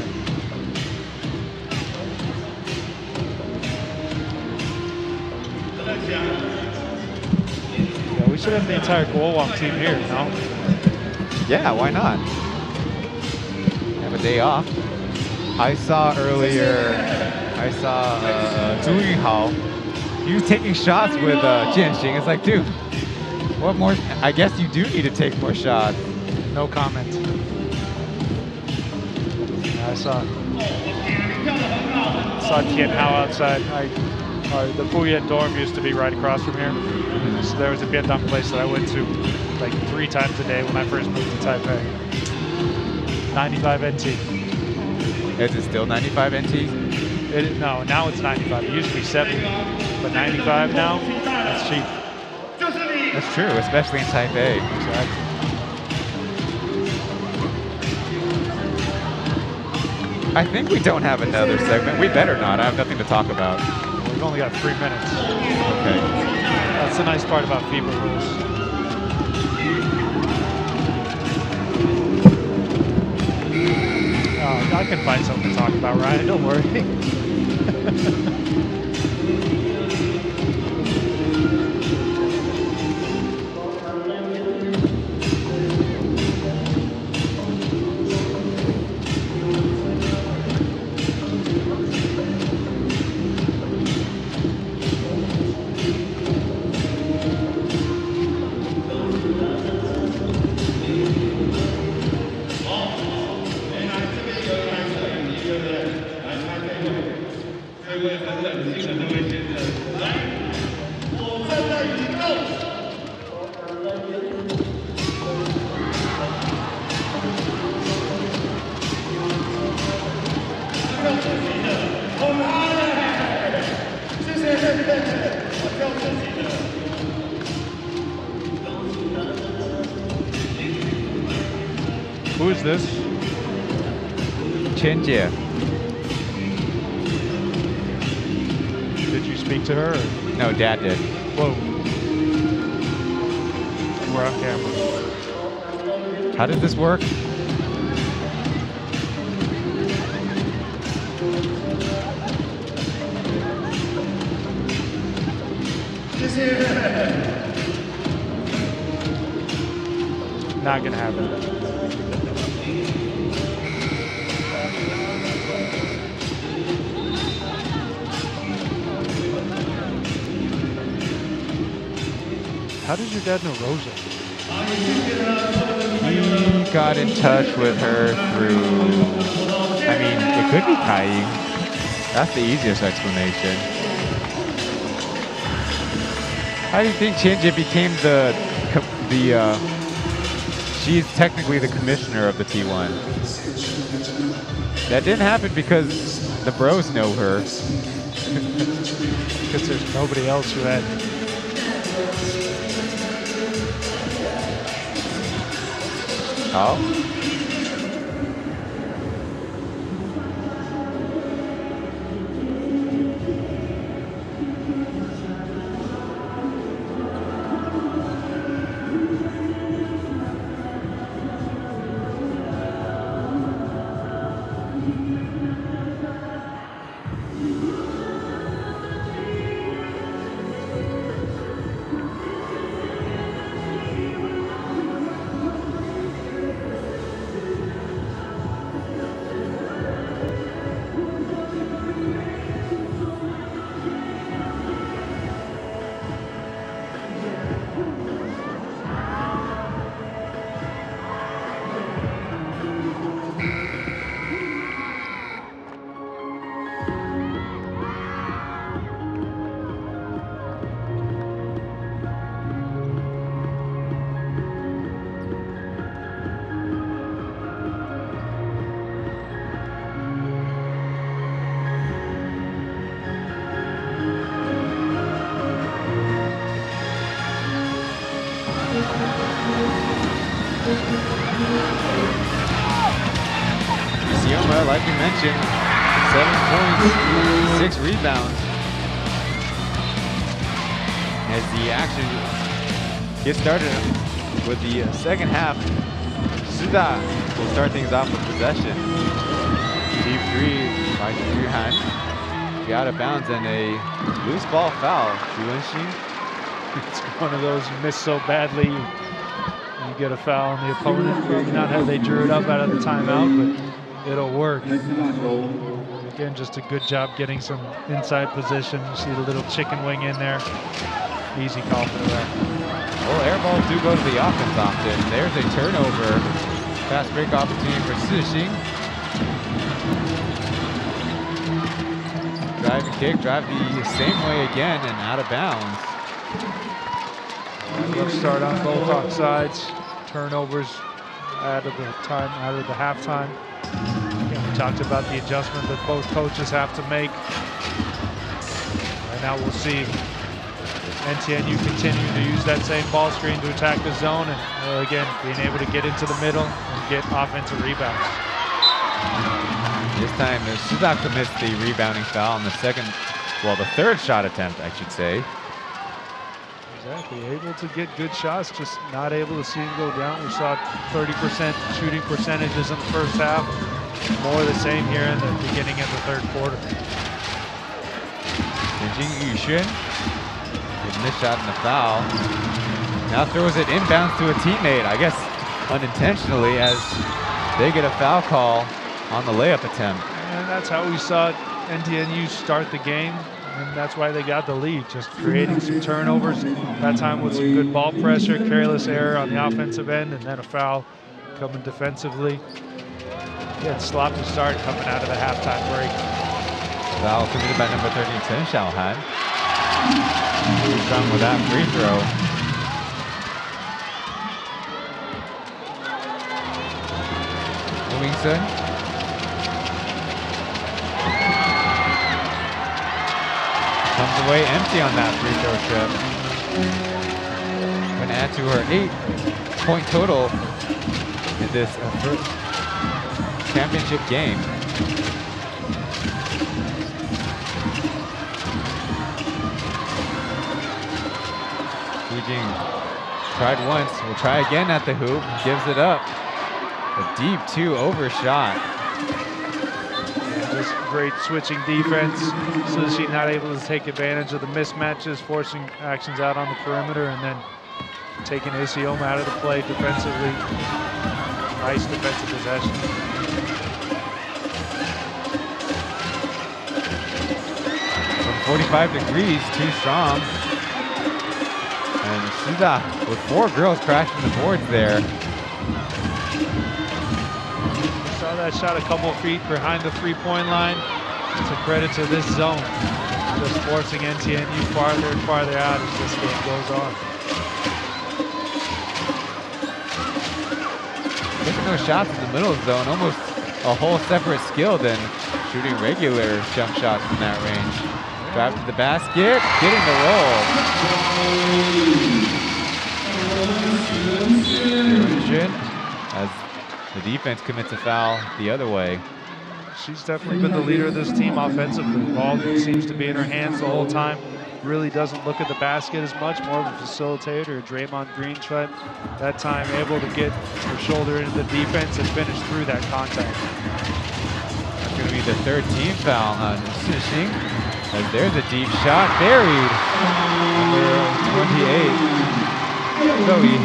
Yeah, we should have the entire Guowang team here, no? Yeah, why not? Have a day off. I saw earlier, Zhu Yunhao. He was taking shots with Jianxing. It's like, dude, what more? I guess you do need to take more shots. No comment. Yeah, I saw Tian Hao outside. The Puyan dorm used to be right across from here. So there was a Vietnam place that I went to like 3 times a day when I first moved to Taipei. 95 NT. Is it still 95 NT? No, now it's 95. It used to be 70, but 95 now, that's cheap. That's true, especially in Taipei. Exactly. I think we don't have another segment. We better not. I have nothing to talk about. We've only got 3 minutes. Okay. That's the nice part about FIBA rules. I can find something to talk about, Ryan. Don't worry. Who is this? Chen Jie. Did you speak to her? Or? No, Dad did. Whoa. We're on camera. How does this work? Not gonna happen. How does your dad know Rosa? He got in touch with her through, I mean, it could be Kai. That's the easiest explanation. How do you think Chen Jie became she's technically the commissioner of the T1? That didn't happen because the bros know her. Because there's nobody else who had. Oh. Sioma, like you mentioned, 7 points, 6 rebounds. As the action gets started with the second half, Suda will start things off with possession. Deep three by Hsin. Out of bounds and a loose ball foul. It's one of those you miss so badly. You get a foul on the opponent. Probably not how they drew it up out of the timeout, but it'll work. Again, just a good job getting some inside position. You see the little chicken wing in there. Easy call for the ref. Well, air balls do go to the offense often. There's a turnover. Fast break opportunity for Shih. Drive and kick, drive the same way again and out of bounds. Rough start on both sides. Turnovers out of the halftime. Again, we talked about the adjustment that both coaches have to make. And now we'll see NTNU continue to use that same ball screen to attack the zone, and again, being able to get into the middle and get offensive rebounds. This time, Shizaka missed the rebounding foul on the third shot attempt, I should say. Exactly, able to get good shots, just not able to see him go down. We saw 30% shooting percentages in the first half. More the same here in the beginning of the third quarter. Yushin, missed shot in the foul. Now throws it inbounds to a teammate, I guess unintentionally, as they get a foul call on the layup attempt. And that's how we saw NTNU start the game. And that's why they got the lead, just creating some turnovers. That time with some good ball pressure, careless error on the offensive end, and then a foul coming defensively. Yeah, sloppy start coming out of the halftime break. Foul committed by number 13, Chen Xiaohan. Who's done with that free throw. Hsin. Comes away empty on that free throw trip. Going to add to her 8-point total in this first championship game. Hu Jing tried once, will try again at the hoop, gives it up. A deep 2 overshot. Just great switching defense. Shih not able to take advantage of the mismatches, forcing actions out on the perimeter, and then taking Isioma out of the play defensively. Nice defensive possession. From 45 degrees, too strong. And Shih with 4 girls crashing the boards there. Saw that shot a couple feet behind the three-point line. It's a credit to this zone. Just forcing NTNU farther and farther out as this game goes on. Taking those shots in the middle of the zone, almost a whole separate skill than shooting regular jump shots from that range. Drive to the basket, getting the roll. As the defense commits a foul the other way. She's definitely been the leader of this team offensively. The ball seems to be in her hands the whole time. Really doesn't look at the basket as much, more of a facilitator, a Draymond Green type. That time able to get her shoulder into the defense and finish through that contact. That's going to be the 3rd team foul on Shih. As there's a deep shot, buried. Number 28. Zoe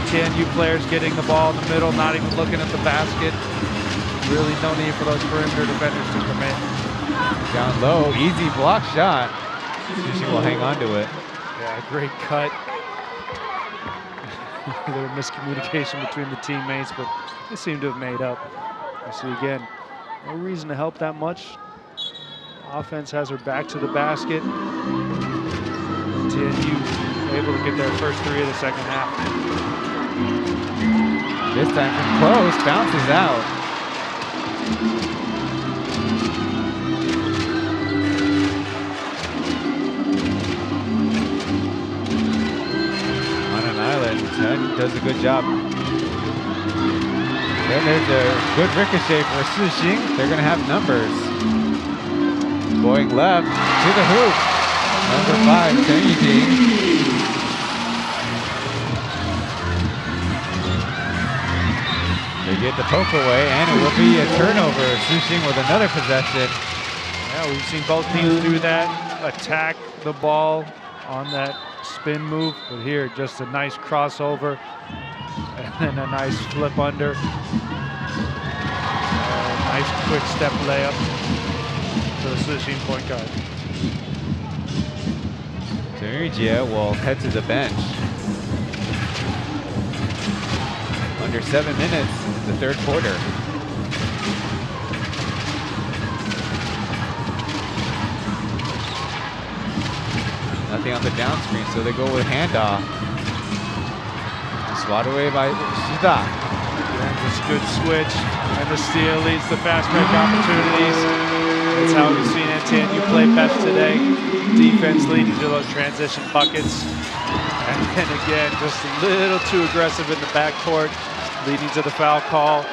NTNU players getting the ball in the middle, not even looking at the basket. Really no need for those perimeter defenders to come in. Down low, easy block shot. Shih will hang on to it. Yeah, great cut. A little miscommunication between the teammates, but they seem to have made up. You see again, no reason to help that much. Offense has her back to the basket. NTNU able to get their first 3 of the second half. This time from close, bounces out. On an island, Chen does a good job. Then there's a good ricochet for Shih. They're going to have numbers. Going left to the hoop. Number 5, Chen Yijing. They get the poke away, and it will be a turnover. Shih with another possession. Yeah, we've seen both teams do that, attack the ball on that spin move, but here just a nice crossover and then a nice flip under. Nice quick step layup to the Shih point guard. Jie will head to the bench. Under 7 minutes in the 3rd quarter. Nothing on the down screen, so they go with handoff. Swat away by Shih. Again, just good switch, and the steal leads to fast break opportunities. That's how we've seen NTNU play best today. Defense leading to those transition buckets. And then again, just a little too aggressive in the backcourt, leading to the foul call.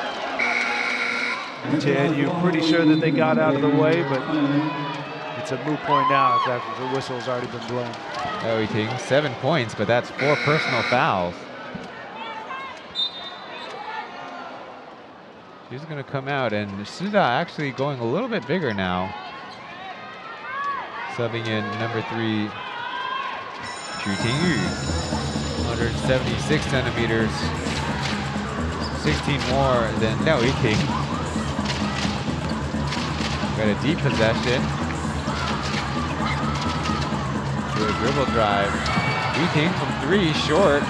NTNU pretty sure that they got out of the way, but it's a moot point now if the whistle's already been blown. Oh, he takes 7 points, but that's 4 personal fouls. She's going to come out, and Shih actually going a little bit bigger now. Subbing in number 3, Xu Tingyu, 176 centimeters, 16 more than Liao Yiting. Got a deep possession. To a dribble drive. Yiting from 3, short.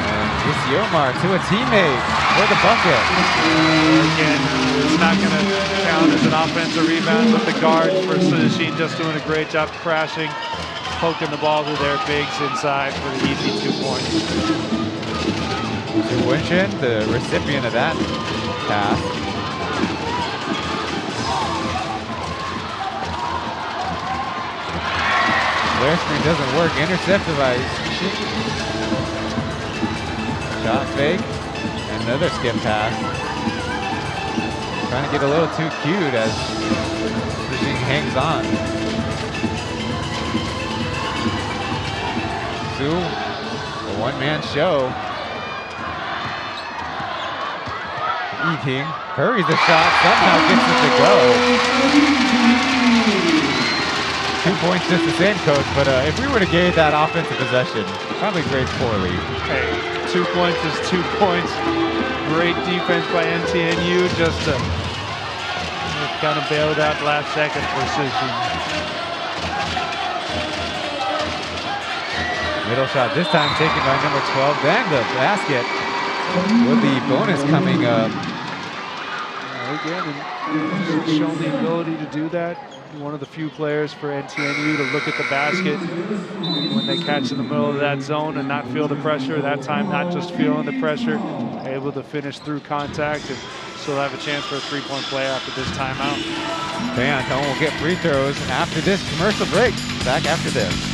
And Isioma to a teammate for the bucket. Again, it's not going to count as an offensive rebound, but the guard for Shih just doing a great job crashing, poking the ball to their bigs inside for the easy 2 points. Su Wenxuan, the recipient of that pass. Flare screen doesn't work, intercepted by Shih. Shot fake. And another skip pass. Trying to get a little too cute as Shih hangs on. Su, the one-man show. Yiting hurries the shot, somehow gets it to go. 2 points just the same, coach, but if we were to gauge that offensive possession, probably grades poorly. Hey, 2 points is 2 points. Great defense by NTNU, just to kind of bail it out last second for Shih. Middle shot this time taken by number 12, then the basket with the bonus coming up. Again, he's shown the ability to do that. One of the few players for NTNU to look at the basket when they catch in the middle of that zone and not feel the pressure. That time, not just feeling the pressure, able to finish through contact and still have a chance for a three-point play after this timeout. Taiwan will get free throws after this commercial break. Back after this.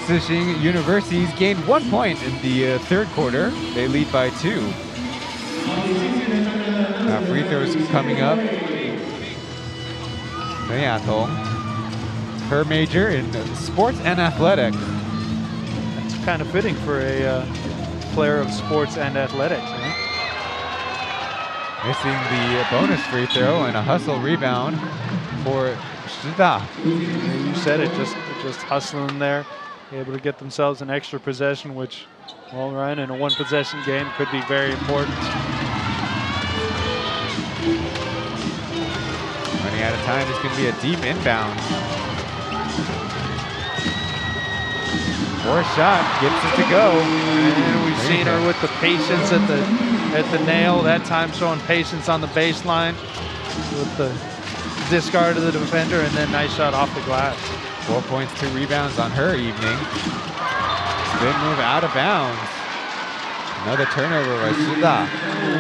Hsin University's gained 1 point in the third quarter. They lead by 2. Now free throws coming up. Tong, her major in sports and athletics. That's kind of fitting for a player of sports and athletics. Huh? Missing the bonus free throw and a hustle rebound for Shih. You said it, just hustling there. Able to get themselves an extra possession, which, well, Ryan, in a one-possession game could be very important. Running out of time, this can be a deep inbound. Fourth shot gets it to go. And we've seen her with the patience at the nail. That time showing patience on the baseline with the discard of the defender, and then nice shot off the glass. 4 points, 2 rebounds on her evening. Spin move out of bounds. Another turnover by Shih.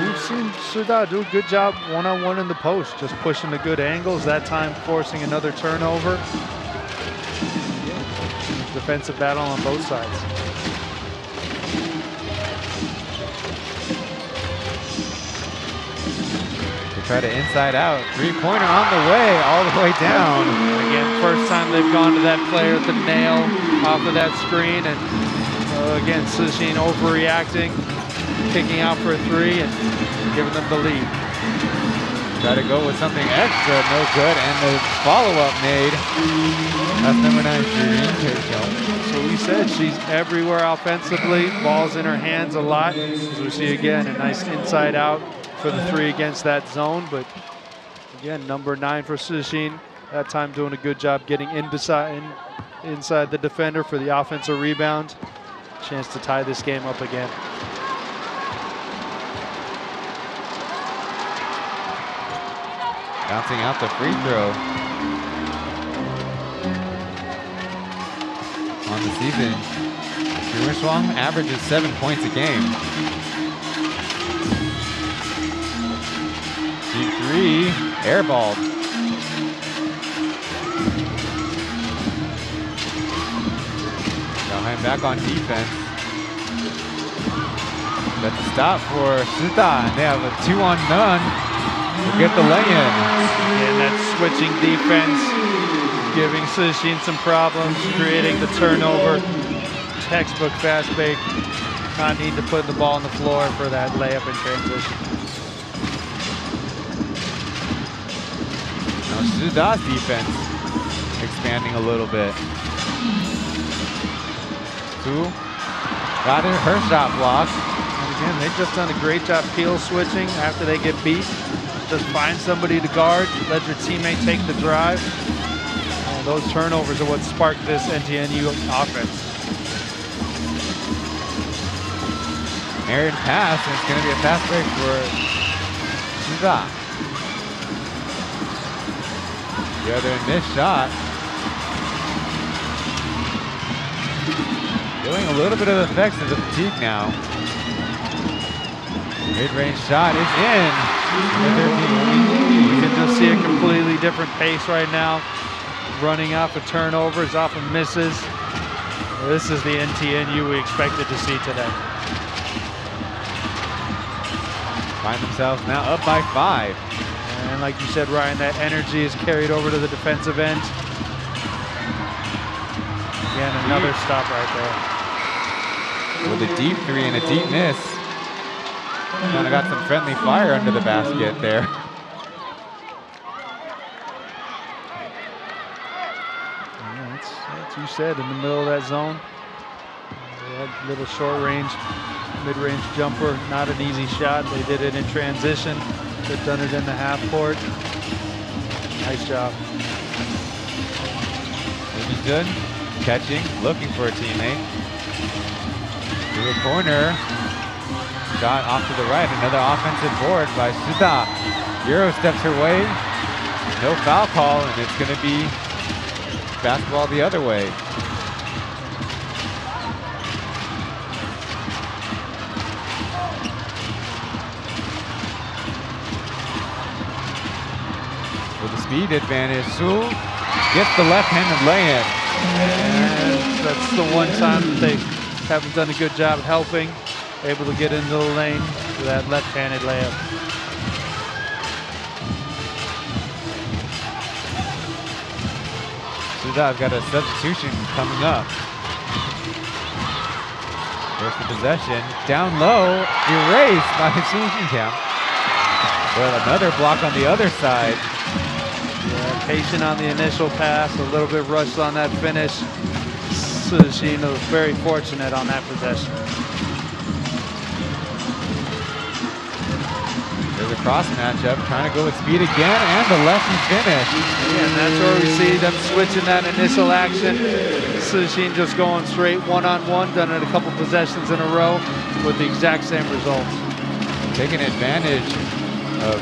We've seen Shih do a good job one-on-one in the post, just pushing the good angles. That time forcing another turnover. Defensive battle on both sides. Try to inside out. Three-pointer on the way, all the way down. Again, first time they've gone to that player at the nail off of that screen. And again, Hsin overreacting, kicking out for a three and giving them the lead. Try to go with something extra, no good. And the follow-up made. That's number 9, Shih. So we said she's everywhere offensively. Ball's in her hands a lot. As we see again, a nice inside out for the three against that zone, but again, number 9 for Hsin, that time doing a good job getting inside the defender for the offensive rebound. Chance to tie this game up again. Bouncing out the free throw. On the season, Shuinshuang averages 7 points a game. Deep three, airballed. Valheim back on defense. That's a stop for Shih. They have a 2-on-none. We'll get the lay-in. And that switching defense, giving Hsin some problems, creating the turnover. Textbook fast break. Not need to put the ball on the floor for that layup in transition. Now Shih's defense expanding a little bit. Su got her shot blocked. And again, they've just done a great job peel switching after they get beat. Just find somebody to guard, let your teammate take the drive. And those turnovers are what sparked this NTNU offense. Aaron pass, and it's going to be a fast break for Shih. The other missed shot. Feeling a little bit of the effects of the fatigue now. Mid-range shot is in. You can just see a completely different pace right now. Running off of turnovers, off of misses. This is the NTNU we expected to see today. Find themselves now up by 5. And like you said, Ryan, that energy is carried over to the defensive end. Again, another stop right there. With a deep 3 and a deep miss. Kind of got some friendly fire under the basket there. Yeah, that's you said, in the middle of that zone. That little short range, mid-range jumper, not an easy shot. They did it in transition. They've done it in the half court. Nice job. Livingston catching, looking for a teammate. To the corner. Shot off to the right. Another offensive board by Shih. Euro steps her way. No foul call, and it's going to be basketball the other way. With a speed advantage, Su gets the left-handed lay-in. And that's the one time that they haven't done a good job helping. Able to get into the lane for that left-handed layup. Shih's got a substitution coming up. There's the possession. Down low, erased by Hsin. Well, another block on the other side. Yeah, patient on the initial pass, a little bit rushed on that finish. Hsin was very fortunate on that possession. There's a cross matchup, trying to go with speed again, and the lefty finish. And that's where we see them switching that initial action. Hsin just going straight one-on-one, done it a couple possessions in a row with the exact same results. Taking advantage of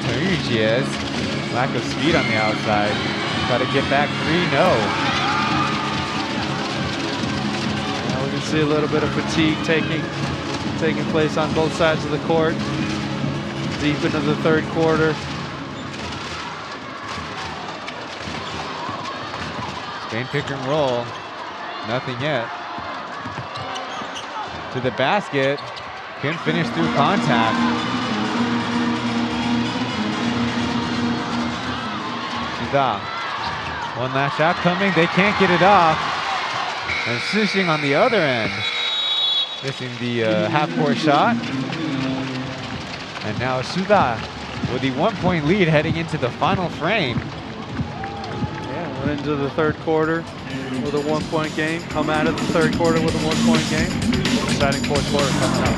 Taruji's lack of speed on the outside. Try to get back 3, no. Now we can see a little bit of fatigue taking place on both sides of the court. Deep into the third quarter. Spain pick and roll. Nothing yet. To the basket. Can finish through contact. Shih. One last shot coming. They can't get it off. And Hsin on the other end. Missing the half-court shot. And now Shih with the 1-point lead heading into the final frame. Yeah, went into the third quarter with a 1-point game. Come out of the third quarter with a 1-point game. Exciting fourth quarter coming up.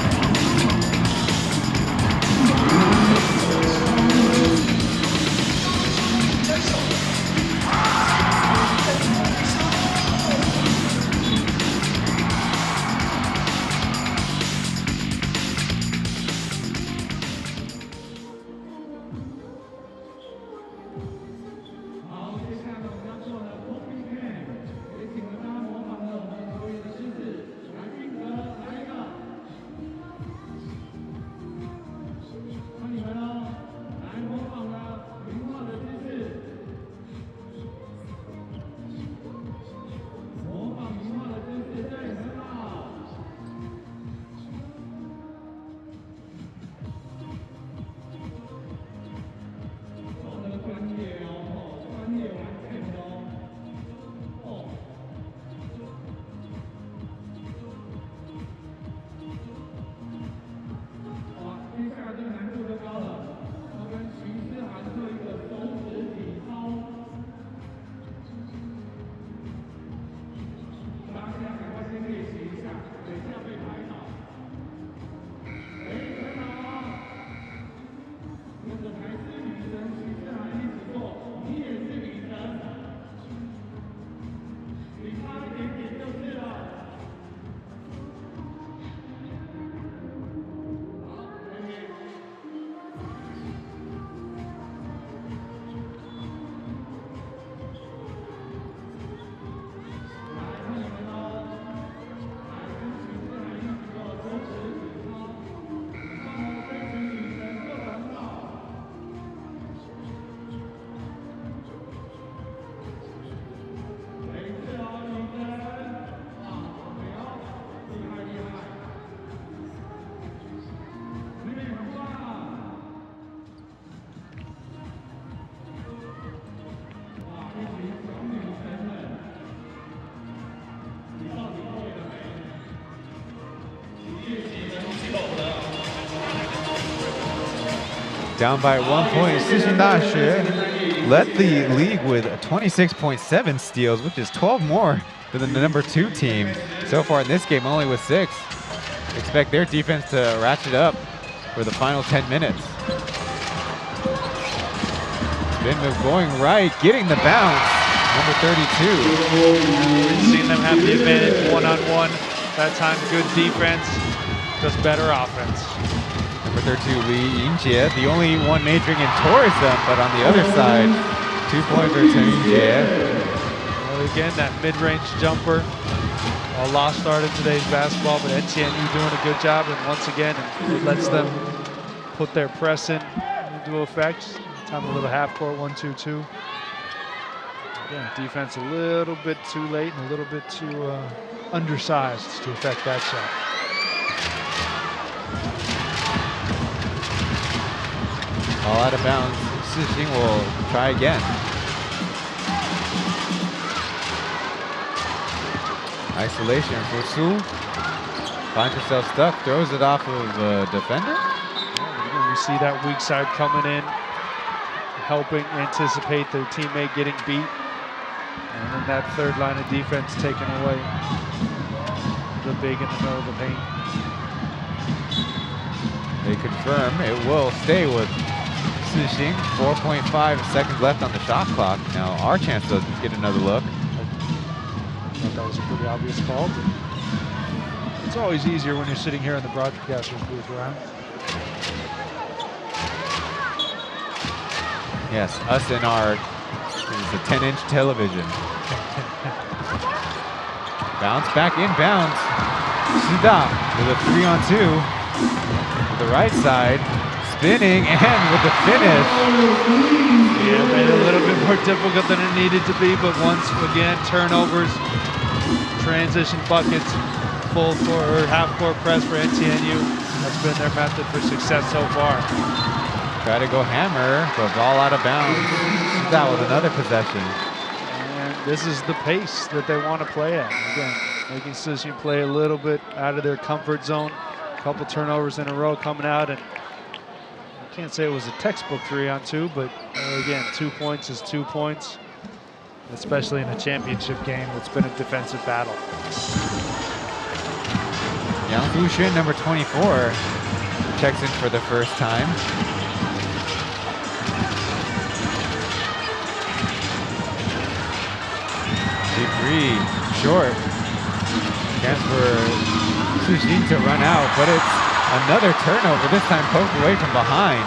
Down by 1 point, Hsin led the league with 26.7 steals, which is 12 more than the number 2 team. So far in this game, only with 6. Expect their defense to ratchet up for the final 10 minutes. Spin move going right, getting the bounce. Number 32. We've seen them have the advantage one-on-one. That time, good defense, just better offense. Number 32, Lee Yingjie, the only one majoring in tourism, but on the other side, 2 points for Yingjie. Well, again, that mid-range jumper, a lost start in today's basketball, but NTNU doing a good job, and once again, it lets them put their press into effect. Time a little half-court 1-2-2. Again, defense a little bit too late and a little bit too undersized to affect that shot. All out of bounds. Shih will try again. Isolation for Su. Finds herself stuck, throws it off of a defender. We see that weak side coming in, helping anticipate their teammate getting beat. And then that third line of defense taken away. The big in the middle of the paint. They confirm it will stay with Hsin. 4.5 seconds left on the shot clock. Now our chance to get another look. I thought that was a pretty obvious call, but it's always easier when you're sitting here in the broadcaster's booth, right? Yes, us and our, it's a 10-inch television. Bounce back inbounds. Suda with a 3-on-2 to the right side. Spinning and with the finish. Yeah, made it a little bit more difficult than it needed to be, but once again, turnovers, transition buckets, full court or half court press for NTNU. That's been their method for success so far. Try to go hammer, but ball out of bounds. That was another possession. And this is the pace that they want to play at. Again, making Hsin play a little bit out of their comfort zone. A couple turnovers in a row coming out, and I can't say it was a textbook 3-on-2, but again, 2 points is 2 points, especially in a championship game. It's been a defensive battle. Yang Fuxin, number 24, checks in for the first time. Deep three, short. Chance for Hsin to run out, but it's another turnover, this time poked away from behind.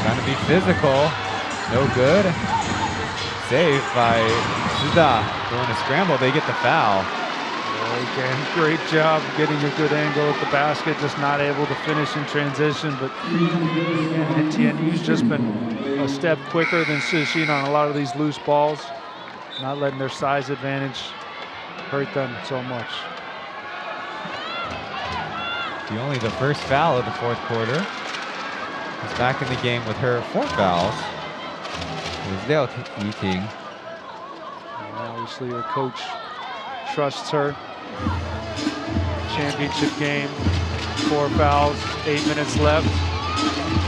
Trying to be physical, no good. Saved by Suda. Going to scramble, they get the foul. Again, great job getting a good angle at the basket, just not able to finish in transition, but again, NTNU's just been a step quicker than Hsin on a lot of these loose balls, not letting their size advantage hurt them so much. Only the first foul of the fourth quarter. Is back in the game with her 4 fouls. It was Liao Yiting. Obviously, her coach trusts her. Championship game, 4 fouls, 8 minutes left.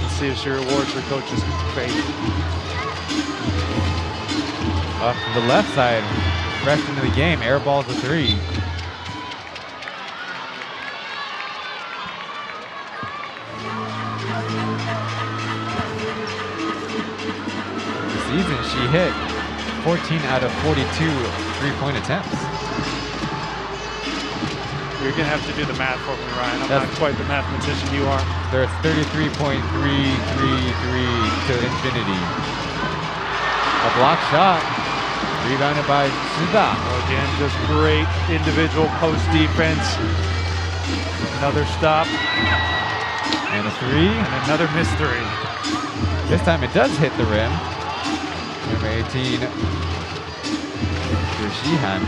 Let's see if she rewards her coach's faith. Off to the left side, fresh into the game. Air balls a 3. This season, she hit 14 out of 42 3-point attempts. You're going to have to do the math for me, Ryan. I'm not quite the mathematician you are. There's 33.333 to infinity. A block shot, rebounded by Shih. Again, just great individual post defense. Another stop. And a 3. And another missed 3. This time it does hit the rim. Number 18 for Hsin.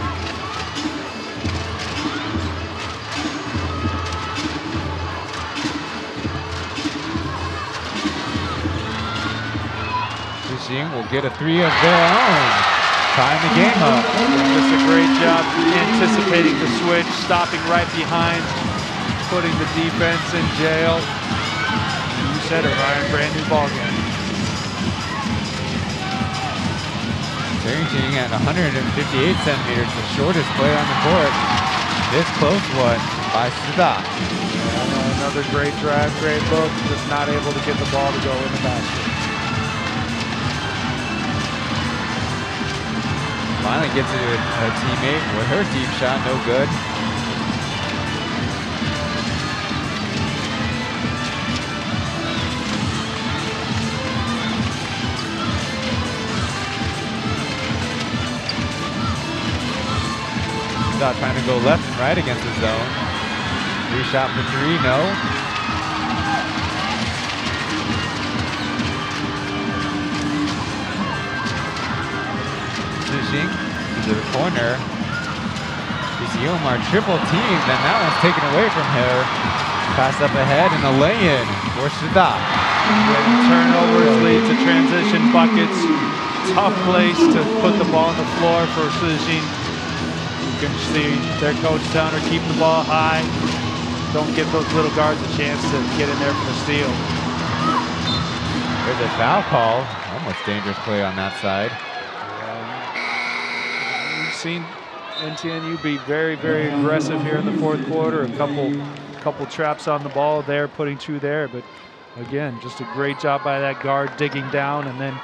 Hsin will get a 3 of their own. Tying the game up. Just a great job anticipating the switch, stopping right behind, putting the defense in jail. You said it, Ryan, brand new ball game. Changing at 158 centimeters, the shortest player on the court. This close one by Shih. Another great drive, great look, just not able to get the ball to go in the basket. Finally gets it to a teammate with her deep shot, no good. Shih trying to go left and right against the zone. 3 shot for 3, no. To the corner. Omar triple team, then that one's taken away from her. Pass up ahead and a lay-in for Shih. Turnovers lead to transition buckets. Tough place to put the ball on the floor for Hsin. You can see their coach telling her keep the ball high. Don't give those little guards a chance to get in there for the steal. There's a foul call. Almost dangerous play on that side. Seen NTNU be very, very aggressive here in the fourth quarter. A couple traps on the ball there, putting 2 there, but again, just a great job by that guard digging down and then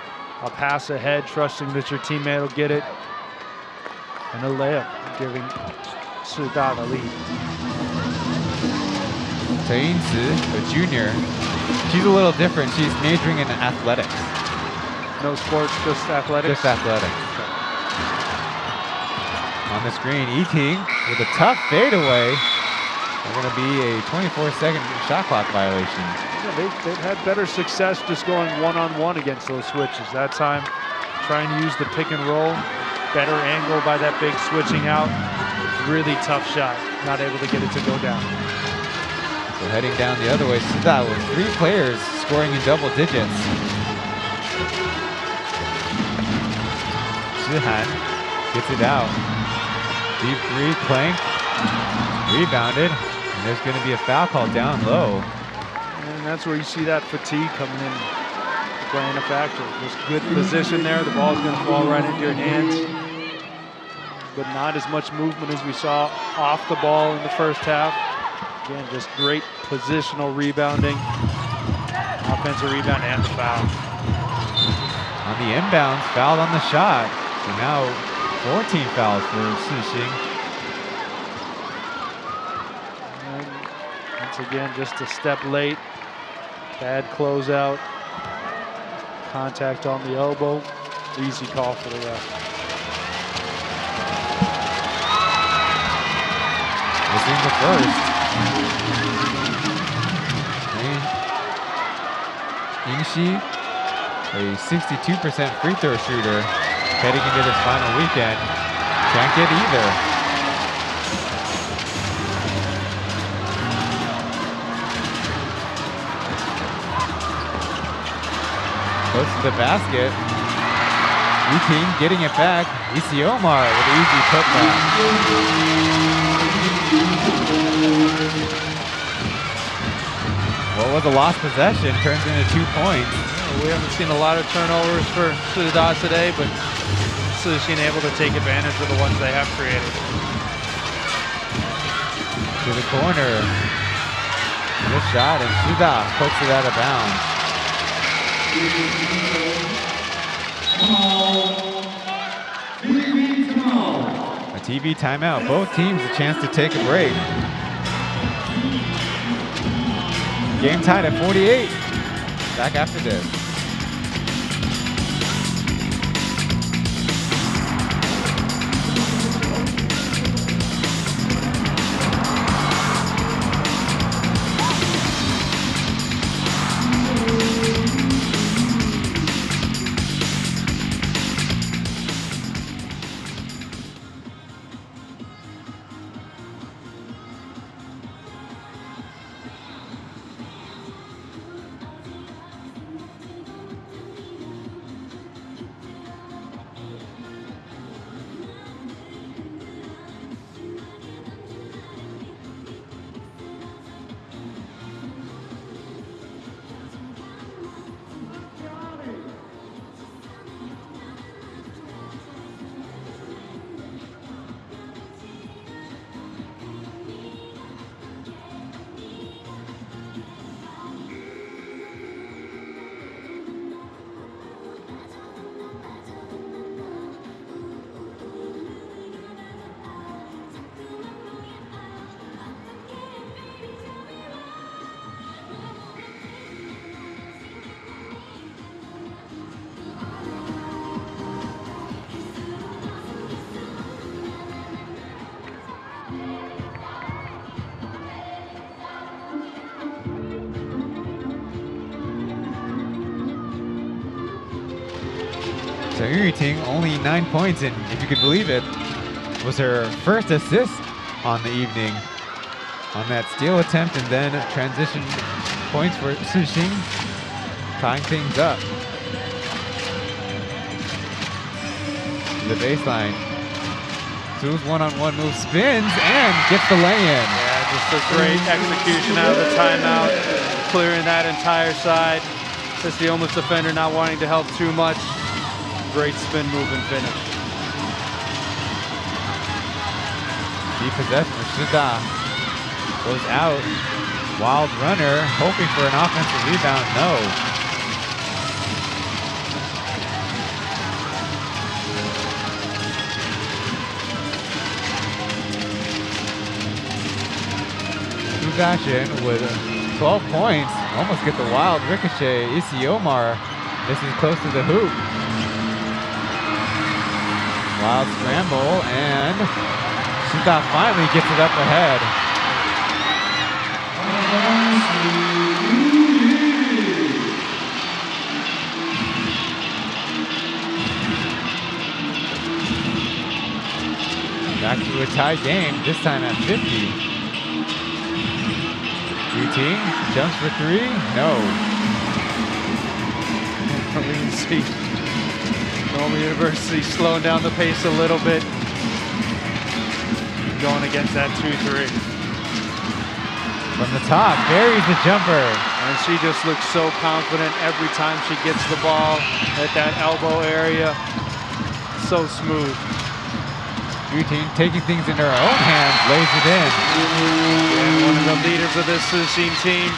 a pass ahead, trusting that your teammate will get it, and a layup, giving Shih the lead. Hsin, a junior, she's a little different. She's majoring in athletics. No sports, just athletics? Just athletics. On the screen, Eating with a tough fadeaway. They're going to be a 24-second shot clock violation. Yeah, they've had better success just going one-on-one against those switches. That time, trying to use the pick and roll. Better angle by that big switching out. Really tough shot. Not able to get it to go down. So heading down the other way, Shih with 3 players scoring in double digits. Shih gets it out. Deep 3, Plank, rebounded, and there's going to be a foul call down low. And that's where you see that fatigue coming in, playing a factor. Just good position there, the ball's going to fall right into your hands. But not as much movement as we saw off the ball in the first half. Again, just great positional rebounding. Offensive rebound and the foul. On the inbounds, fouled on the shot. So now 14 fouls for Hsin. Once again, just a step late. Bad closeout. Contact on the elbow. Easy call for the ref. Missing the first. Shih, a 62% free throw shooter. Heading into this final weekend, can't get either. Close to the basket. U-Team getting it back. Omar with an easy putback. What was a lost possession turns into 2 points. We haven't seen a lot of turnovers for Shih today, but Hsin able to take advantage of the ones they have created. To the corner. Good shot, and Shih pokes it out of bounds. A TV timeout. Both teams a chance to take a break. Game tied at 48. Back after this. So Ting, only 9 points, and if you could believe it, was her first assist on the evening on that steal attempt, and then transition points for Hsin, tying things up. The baseline. Su's one-on-one move spins and gets the lay-in. Yeah, just a great execution out of the timeout, clearing that entire side. Just the almost defender not wanting to help too much. Great spin move and finish. Deep possession for Shih. Goes out. Wild runner, hoping for an offensive rebound. No. Sugation with 12 points. Almost get the wild ricochet. Isiomar. This is close to the hoop. Wild scramble, and Shih finally gets it up ahead. Back to a tie game, this time at 50. Team jumps for three, no. Normal University slowing down the pace a little bit. Going against that 2-3. From the top, buries the jumper. And she just looks so confident every time she gets the ball at that elbow area. So smooth. Team taking things into her own hands, lays it in. And one of the leaders of this Hsin team.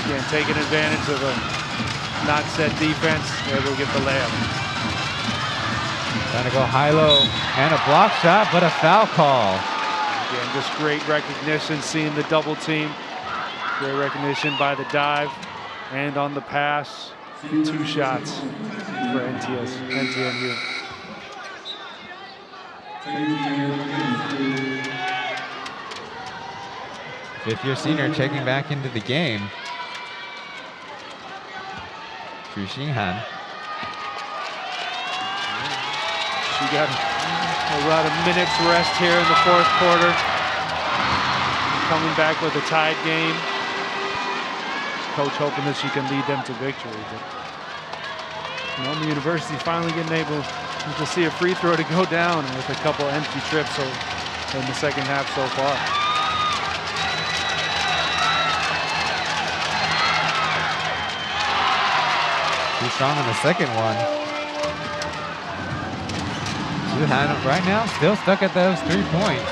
Again, taking advantage of a not set defense, able to get the layup. Trying to go high-low, and a block shot, but a foul call. Again, just great recognition, seeing the double team. Great recognition by the dive and on the pass. 2 shots for NTNU. Fifth-year senior checking back into the game. Xu Xinhan. She got about a minute's rest here in the 4th quarter. Coming back with a tied game. Coach hoping that she can lead them to victory. But Normal University finally getting able to see a free throw to go down with a couple empty trips in the second half so far. Too strong on the second one. Shih right now still stuck at those 3 points.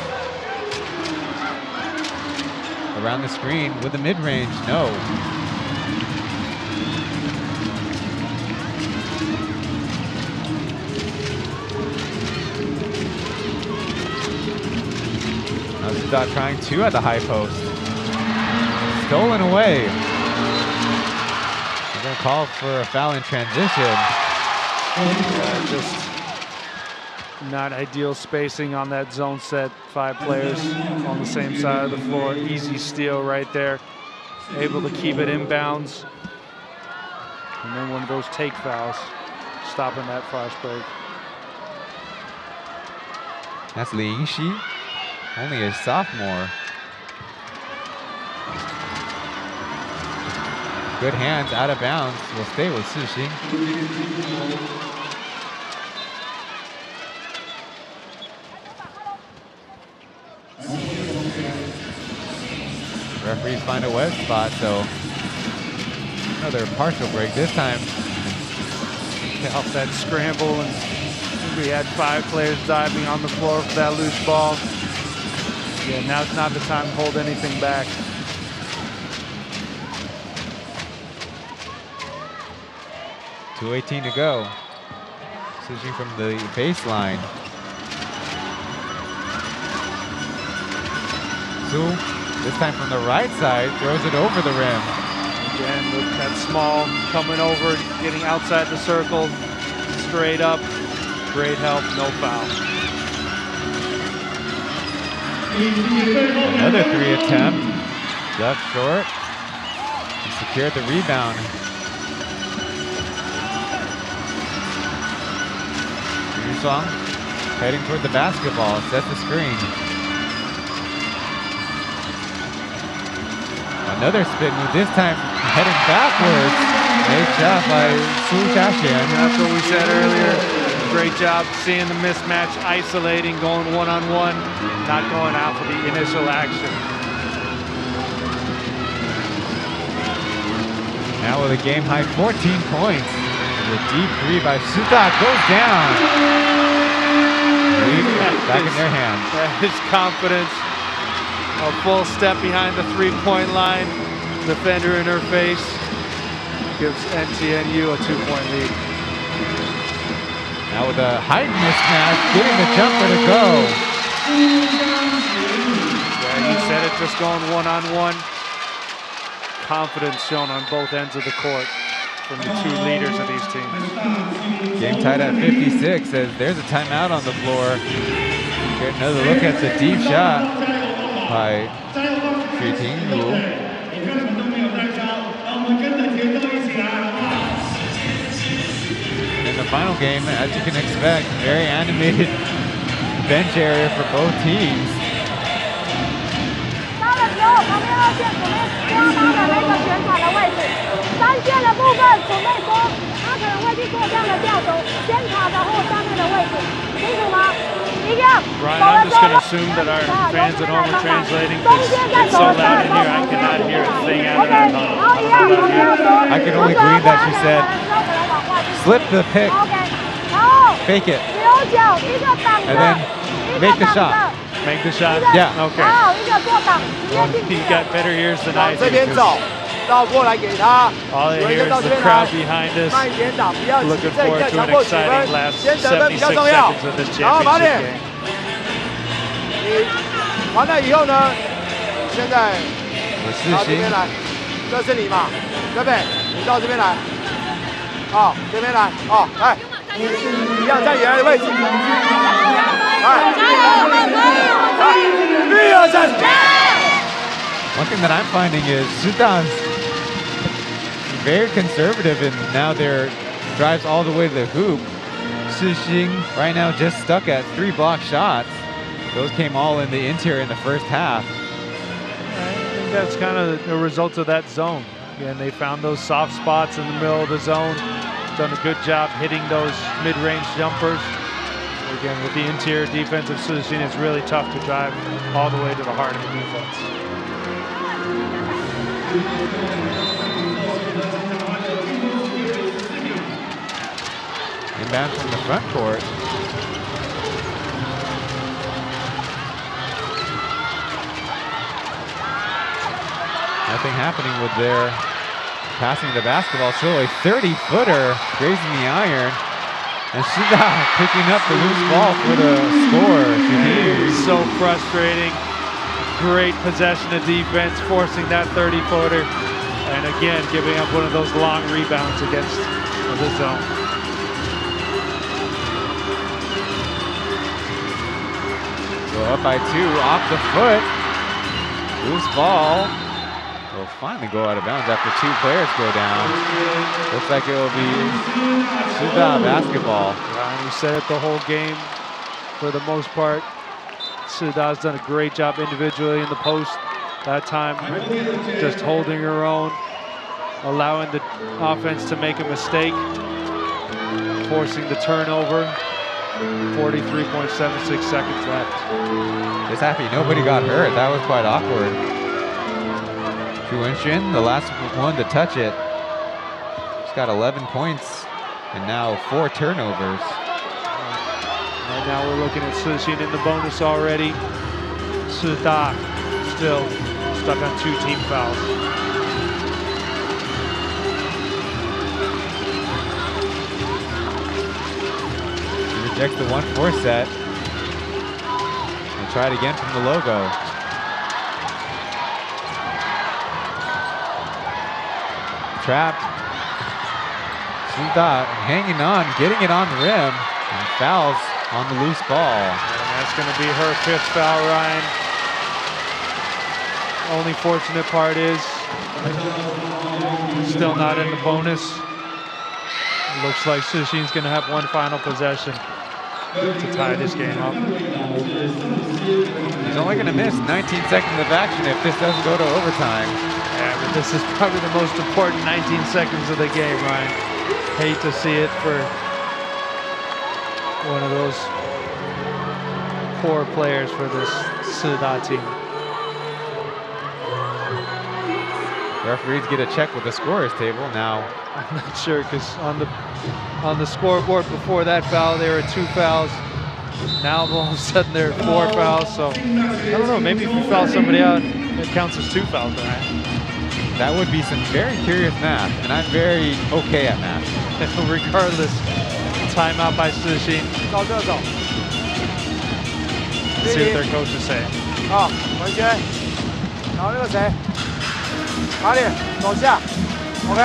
Around the screen with the mid-range, no. Now trying 2 at the high post. Stolen away. They're going to call for a foul in transition. Just not ideal spacing on that zone set. 5 players on the same side of the floor. Easy steal right there. Able to keep it inbounds. And then one of those take fouls, stopping that fast break. That's Shih, only a sophomore. Good hands, out of bounds. Will stay with Hsin. Referees find a wet spot, so another partial break this time. To help that scramble, and we had 5 players diving on the floor for that loose ball. Yeah, now's not the time to hold anything back. .218 to go. Hsin from the baseline. Su, this time from the right side, throws it over the rim. Again, with that small coming over, getting outside the circle, straight up. Great help, no foul. Another 3 attempt. Just short. He secured the rebound. Song heading toward the basketball, sets the screen. Another spin move, this time heading backwards. Great job by Su Xiaxian. That's what we said earlier. Great job seeing the mismatch, isolating, going one-on-one, not going out for the initial action. Now with a game high 14 points. The deep 3 by Suta goes down. Back in their hands. That is confidence. A full step behind the 3-point line. Defender in her face. Gives NTNU a 2-point lead. Now with a height mismatch, getting the jumper to go. Yeah, you said it, just going one-on-one. Confidence shown on both ends of the court from the 2 leaders of these teams. Game tied at 56 as there's a timeout on the floor. Get another look at the deep shot by Shih. In the final game, as you can expect, very animated bench area for both teams. Brian, I'm just going to assume that our fans at home are translating because it's so loud in here, I cannot hear a thing out of that tunnel. I can only glean that she said, slip the pick, fake it, and then make the shot. Make the shot? Yeah. Okay. Well, you got better ears than I do. All I hear is the crowd behind us. Looking forward to an exciting last 76 seconds of this championship game. 完了以后呢，现在到这边来，这是你嘛，对不对？你到这边来，好，这边来，好，来，一样在原来的位置，来，1、2、3。 One thing that I'm finding is Sudan's very conservative, and now their drives all the way to the hoop. Hsin right now just stuck at 3 block shots. Those came all in the interior in the first half. I think that's kind of the result of that zone. Again, they found those soft spots in the middle of the zone. Done a good job hitting those mid-range jumpers. Again, with the interior defense of Hsin, it's really tough to drive all the way to the heart of the defense. Inbound from the front court. Nothing happening with their passing the basketball. Still a 30-footer grazing the iron. And Shih picking up the loose ball for the score. So frustrating. Great possession of defense, forcing that 30-footer. And again, giving up one of those long rebounds against the zone. So up by 2, off the foot. Loose ball. Will finally go out of bounds after 2 players go down. Looks like it will be Shih basketball. And we said it the whole game for the most part. Shih has done a great job individually in the post. That time, just holding her own, allowing the offense to make a mistake, forcing the turnover. 43.76 seconds left. Just happy nobody got hurt. That was quite awkward. Hsin, the last one to touch it. She's got 11 points and now 4 turnovers. Right now we're looking at Hsin in the bonus already. Shih still stuck on 2 team fouls. Rejects the 1-4 set. And try it again from the logo. Trapped. Shih hanging on, getting it on the rim, and fouls on the loose ball. And that's going to be her 5th foul, Ryan. Only fortunate part is still not in the bonus. Looks like Hsin's going to have one final possession to tie this game up. He's only going to miss 19 seconds of action if this doesn't go to overtime. Yeah, but this is probably the most important 19 seconds of the game, Ryan. Hate to see it for one of those core players for this Shih team. Referees get a check with the scorers table now. I'm not sure because on the scoreboard before that foul there were 2 fouls. Now all of a sudden there are 4 fouls. So I don't know. Maybe if you foul somebody out, it counts as 2 fouls, right? That would be some very curious math, and I'm very okay at math. Regardless, timeout by Hsin. See what their coach is saying. 好，文轩，然后那个谁，马里走下 ，OK，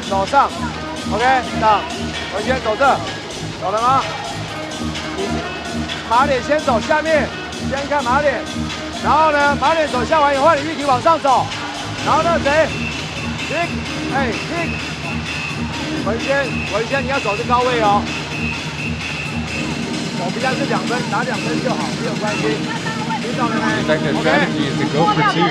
走上 ，OK， 等，文轩走这，走了吗？马里先走下面，先看马里，然后呢，马里走下完以后，你玉婷往上走，然后那个谁，停，哎停，文轩，你要走这高位哦。 我们现在是2分，拿2分就好，没有关系。听懂了没 Effective strategy is to go for 2.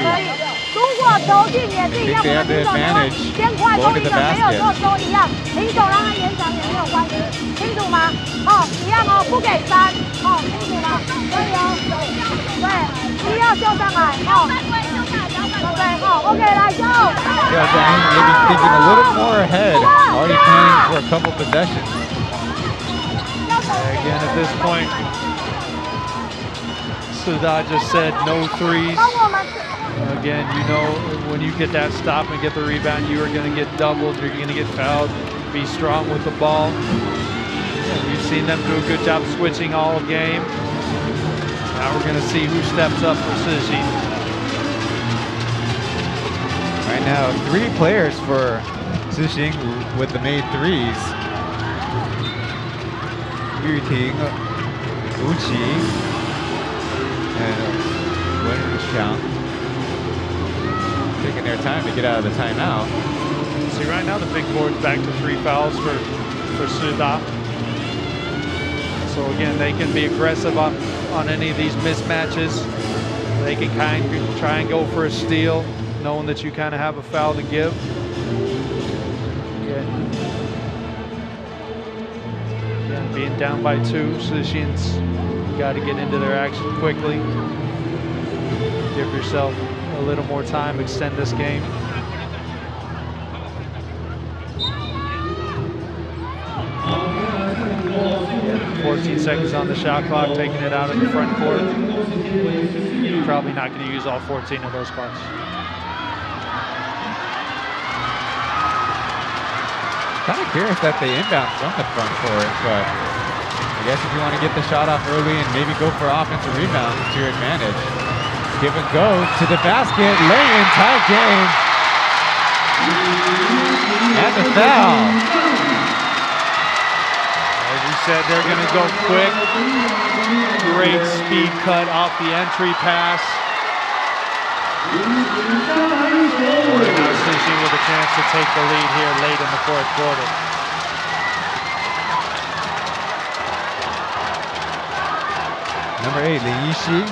如果球进也是一样，我们平手的话，先快攻一个，没有错，都一样。平手让他延长也没有关系，清楚吗？哦，一样哦，不给3，哦，清楚吗？可以哦，对，一要秀上来，哦，对，哦 ，OK， 来秀。Yeah, Danny maybe thinking a little more ahead, already planning for a couple possessions. Again, at this point, Shih just said no 3s. Again, you know when you get that stop and get the rebound, you are going to get doubled, you're going to get fouled. Be strong with the ball. We've seen them do a good job switching all game. Now we're going to see who steps up for Shih. Right now, 3 players for Shih with the made 3s. Yu Ting, Uchi, and Wen Xiang taking their time to get out of the timeout. See, right now the big board's back to 3 fouls for Shih. So again, they can be aggressive on any of these mismatches. They can kind of try and go for a steal, knowing that you kind of have a foul to give. Again, being down by 2, Hsin's got to get into their action quickly. Give yourself a little more time, extend this game. Yeah, 14 seconds on the shot clock, taking it out in the front court. Probably not going to use all 14 of those spots. kind of curious that they inbound from the front court, but I guess if you want to get the shot off early and maybe go for offensive rebounds, it's your advantage. Give and go to the basket, lay-in, tie game. And the foul. As you said, they're going to go quick. Great speed cut off the entry pass. Now Shih with a chance to take the lead here late in the fourth quarter. Number 8, Shih.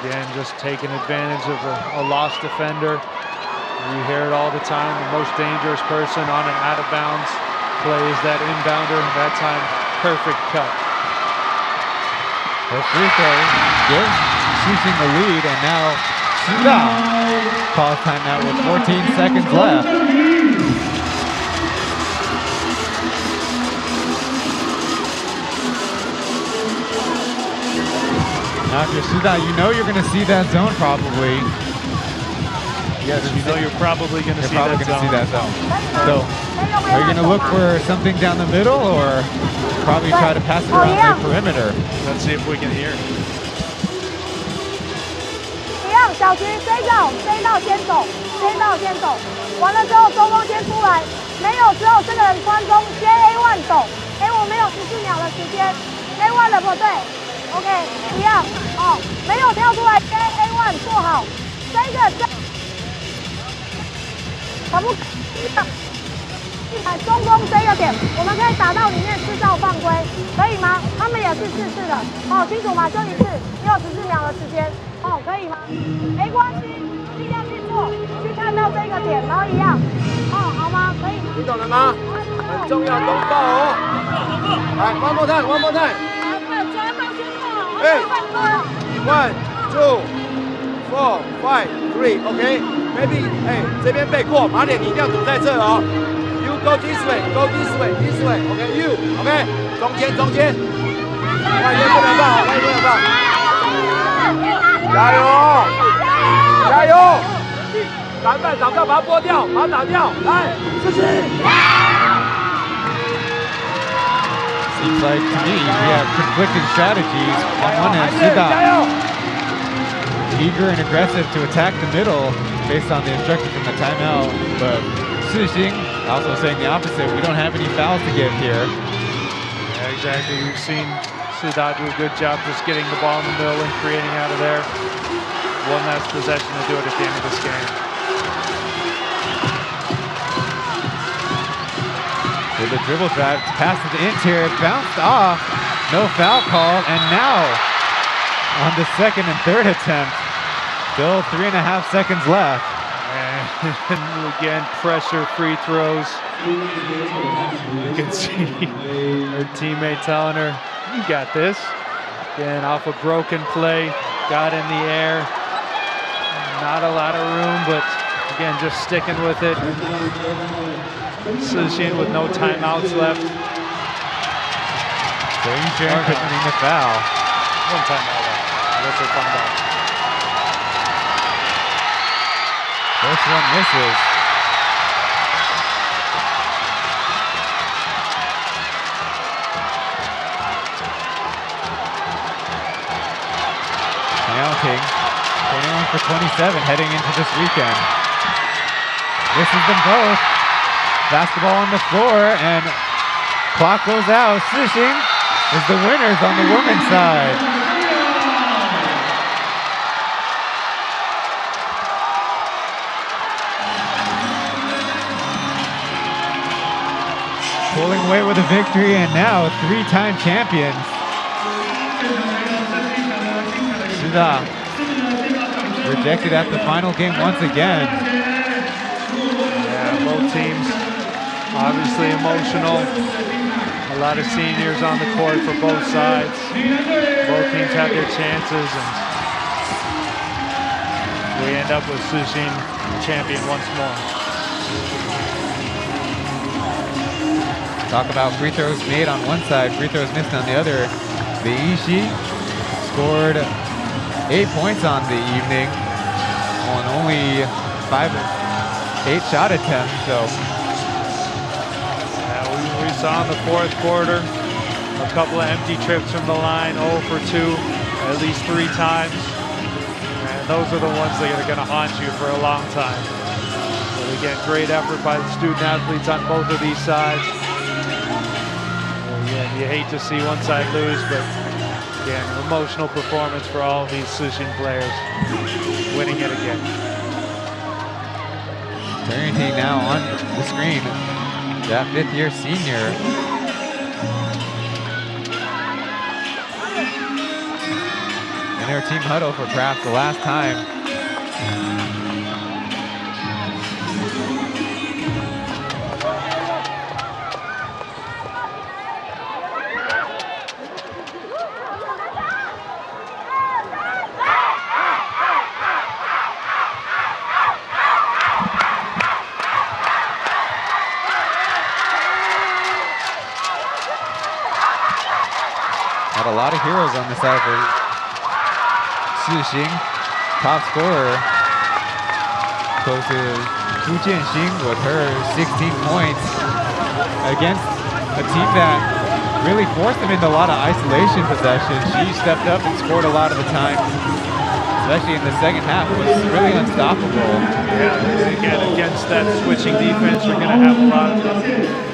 Again, just taking advantage of a lost defender. You hear it all the time. The most dangerous person on an out-of-bounds play is that inbounder. That time, perfect cut. The free throw gives Shih the lead, and now Shih calls timeout with 14 seconds left. Now if you're Shih, you know you're going to see that zone probably. Yes, you know you're probably going to see that zone. So, are you going to look for something down the middle, or probably try to pass it around the perimeter? Let's see if we can hear. 一样，小徐这一道先走，完了之后中锋先出来，没有之后这个人穿中接 A1 走 ，A1 没有14秒的时间 ，A1 的不对 ，OK 一样哦，没有跳出来接 A1 做好，这可不中锋这个点，我们可以打到里面制造犯规，可以吗？他们也是4次的，哦，清楚吗？就1次，你有14秒的时间，哦，可以吗？没关系，尽量去做，去看到这个点，然后一样，哦，好吗？可以吗？你懂了吗？很重要，东爆哦！来 ，one more time。抓到先做好，哎 ，1, 2, 4, 5, 3, OK。Maybe， 哎，这边背过，马点你一定要堵在这哦。You go this way, OK，you， OK， 中间，外面不能放，加油！篮板找到，把它拨掉，把它打掉，来，谢谢。Seems like to me we have conflicting strategies. On one hand, Shih eager and aggressive to attack the middle based on the instruction from the timeout, but Shih also saying the opposite. We don't have any fouls to give here. Yeah, exactly. We've seen Shih do a good job just getting the ball in the middle and creating out of there. One last possession to do it at the end of this game. With a dribble drive, pass to the interior, bounced off, no foul call, and now on the second and third attempt, still 3.5 seconds left. And again, pressure free throws. You can see her teammate telling her, "You got this." Again, off a broken play, got in the air. Not a lot of room, but again, just sticking with it. Hsin with no timeouts left. Danger committing the foul. One timeout left. Let's find out. First one misses. Counting. 21 for 27 heading into this weekend. Misses them both. Basketball on the floor, and clock goes out. Hsin is the winners on the women's side. Pulling away with a victory, and now 3-time champions. Shih rejected at the final game once again. Yeah, both teams obviously emotional. A lot of seniors on the court for both sides. Both teams have their chances, and we end up with Hsin champion once more. Talk about free throws made on one side, free throws missed on the other. Shih scored 8 points on the evening on only 8 shot attempts, so saw in the fourth quarter, a couple of empty trips from the line, 0 for 2, at least 3 times. And those are the ones that are going to haunt you for a long time. But again, great effort by the student athletes on both of these sides. Again, you hate to see one side lose, but again, an emotional performance for all of these Hsin players, winning it again. Parenting now on the screen, that 5th-year senior. In their team huddle for perhaps the last time. Had a lot of heroes on the side for Hsin. Top scorer goes to Hu Jianxing with her 16 points against a team that really forced them into a lot of isolation possessions. She stepped up and scored a lot of the time, especially in the second half. It was really unstoppable. Yeah, again, against that switching defense, we're going to have a lot of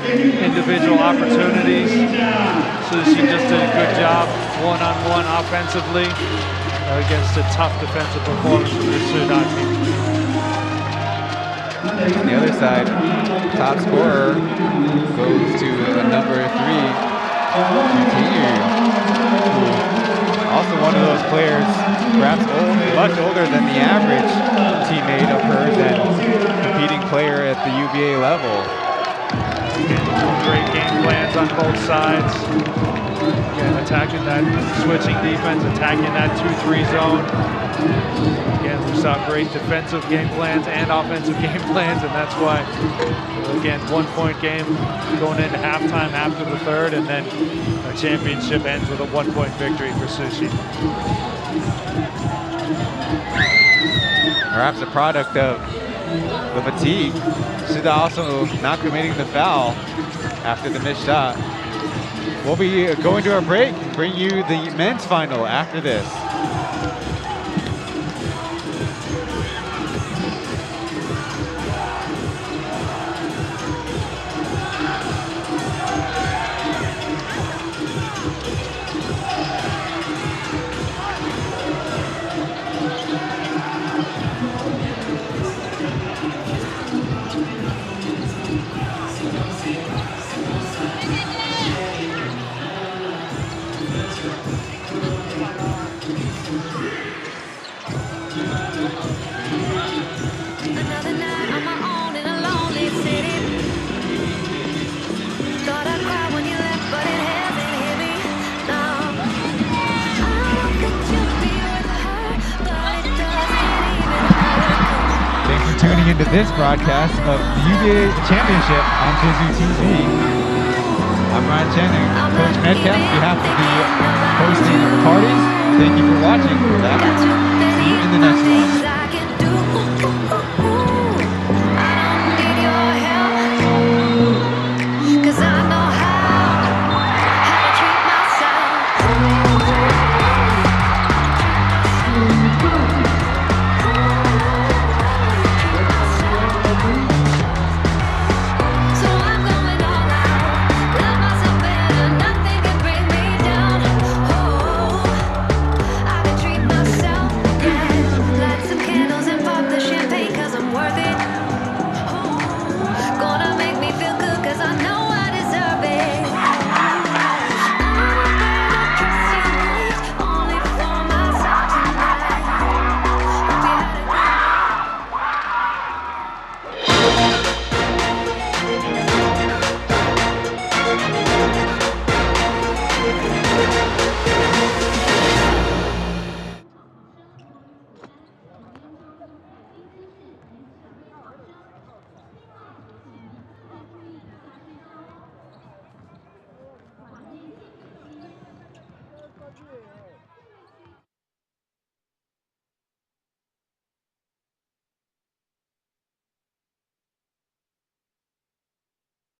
individual opportunities. So she just did a good job one-on-one offensively against a tough defensive performance from the SSU team. On the other side, top scorer goes to a number 3, also one of those players, perhaps much older than the average teammate of hers and competing player at the UBA level. Great game plans on both sides. Again, attacking that switching defense, attacking that 2-3 zone. Again, we saw great defensive game plans and offensive game plans, and that's why, again, 1-point game going into halftime after the third, and then our championship ends with a 1-point victory for Shih. Perhaps a product of the fatigue. Shih also not committing the foul after the missed shot. We'll be going to a break, bring you the men's final after this. Tuning into this broadcast of the UBA Championship on SSUtv. I'm Ryan Channing, Coach Medcalf, on behalf of the hosting parties. Thank you for watching. See you in the next one.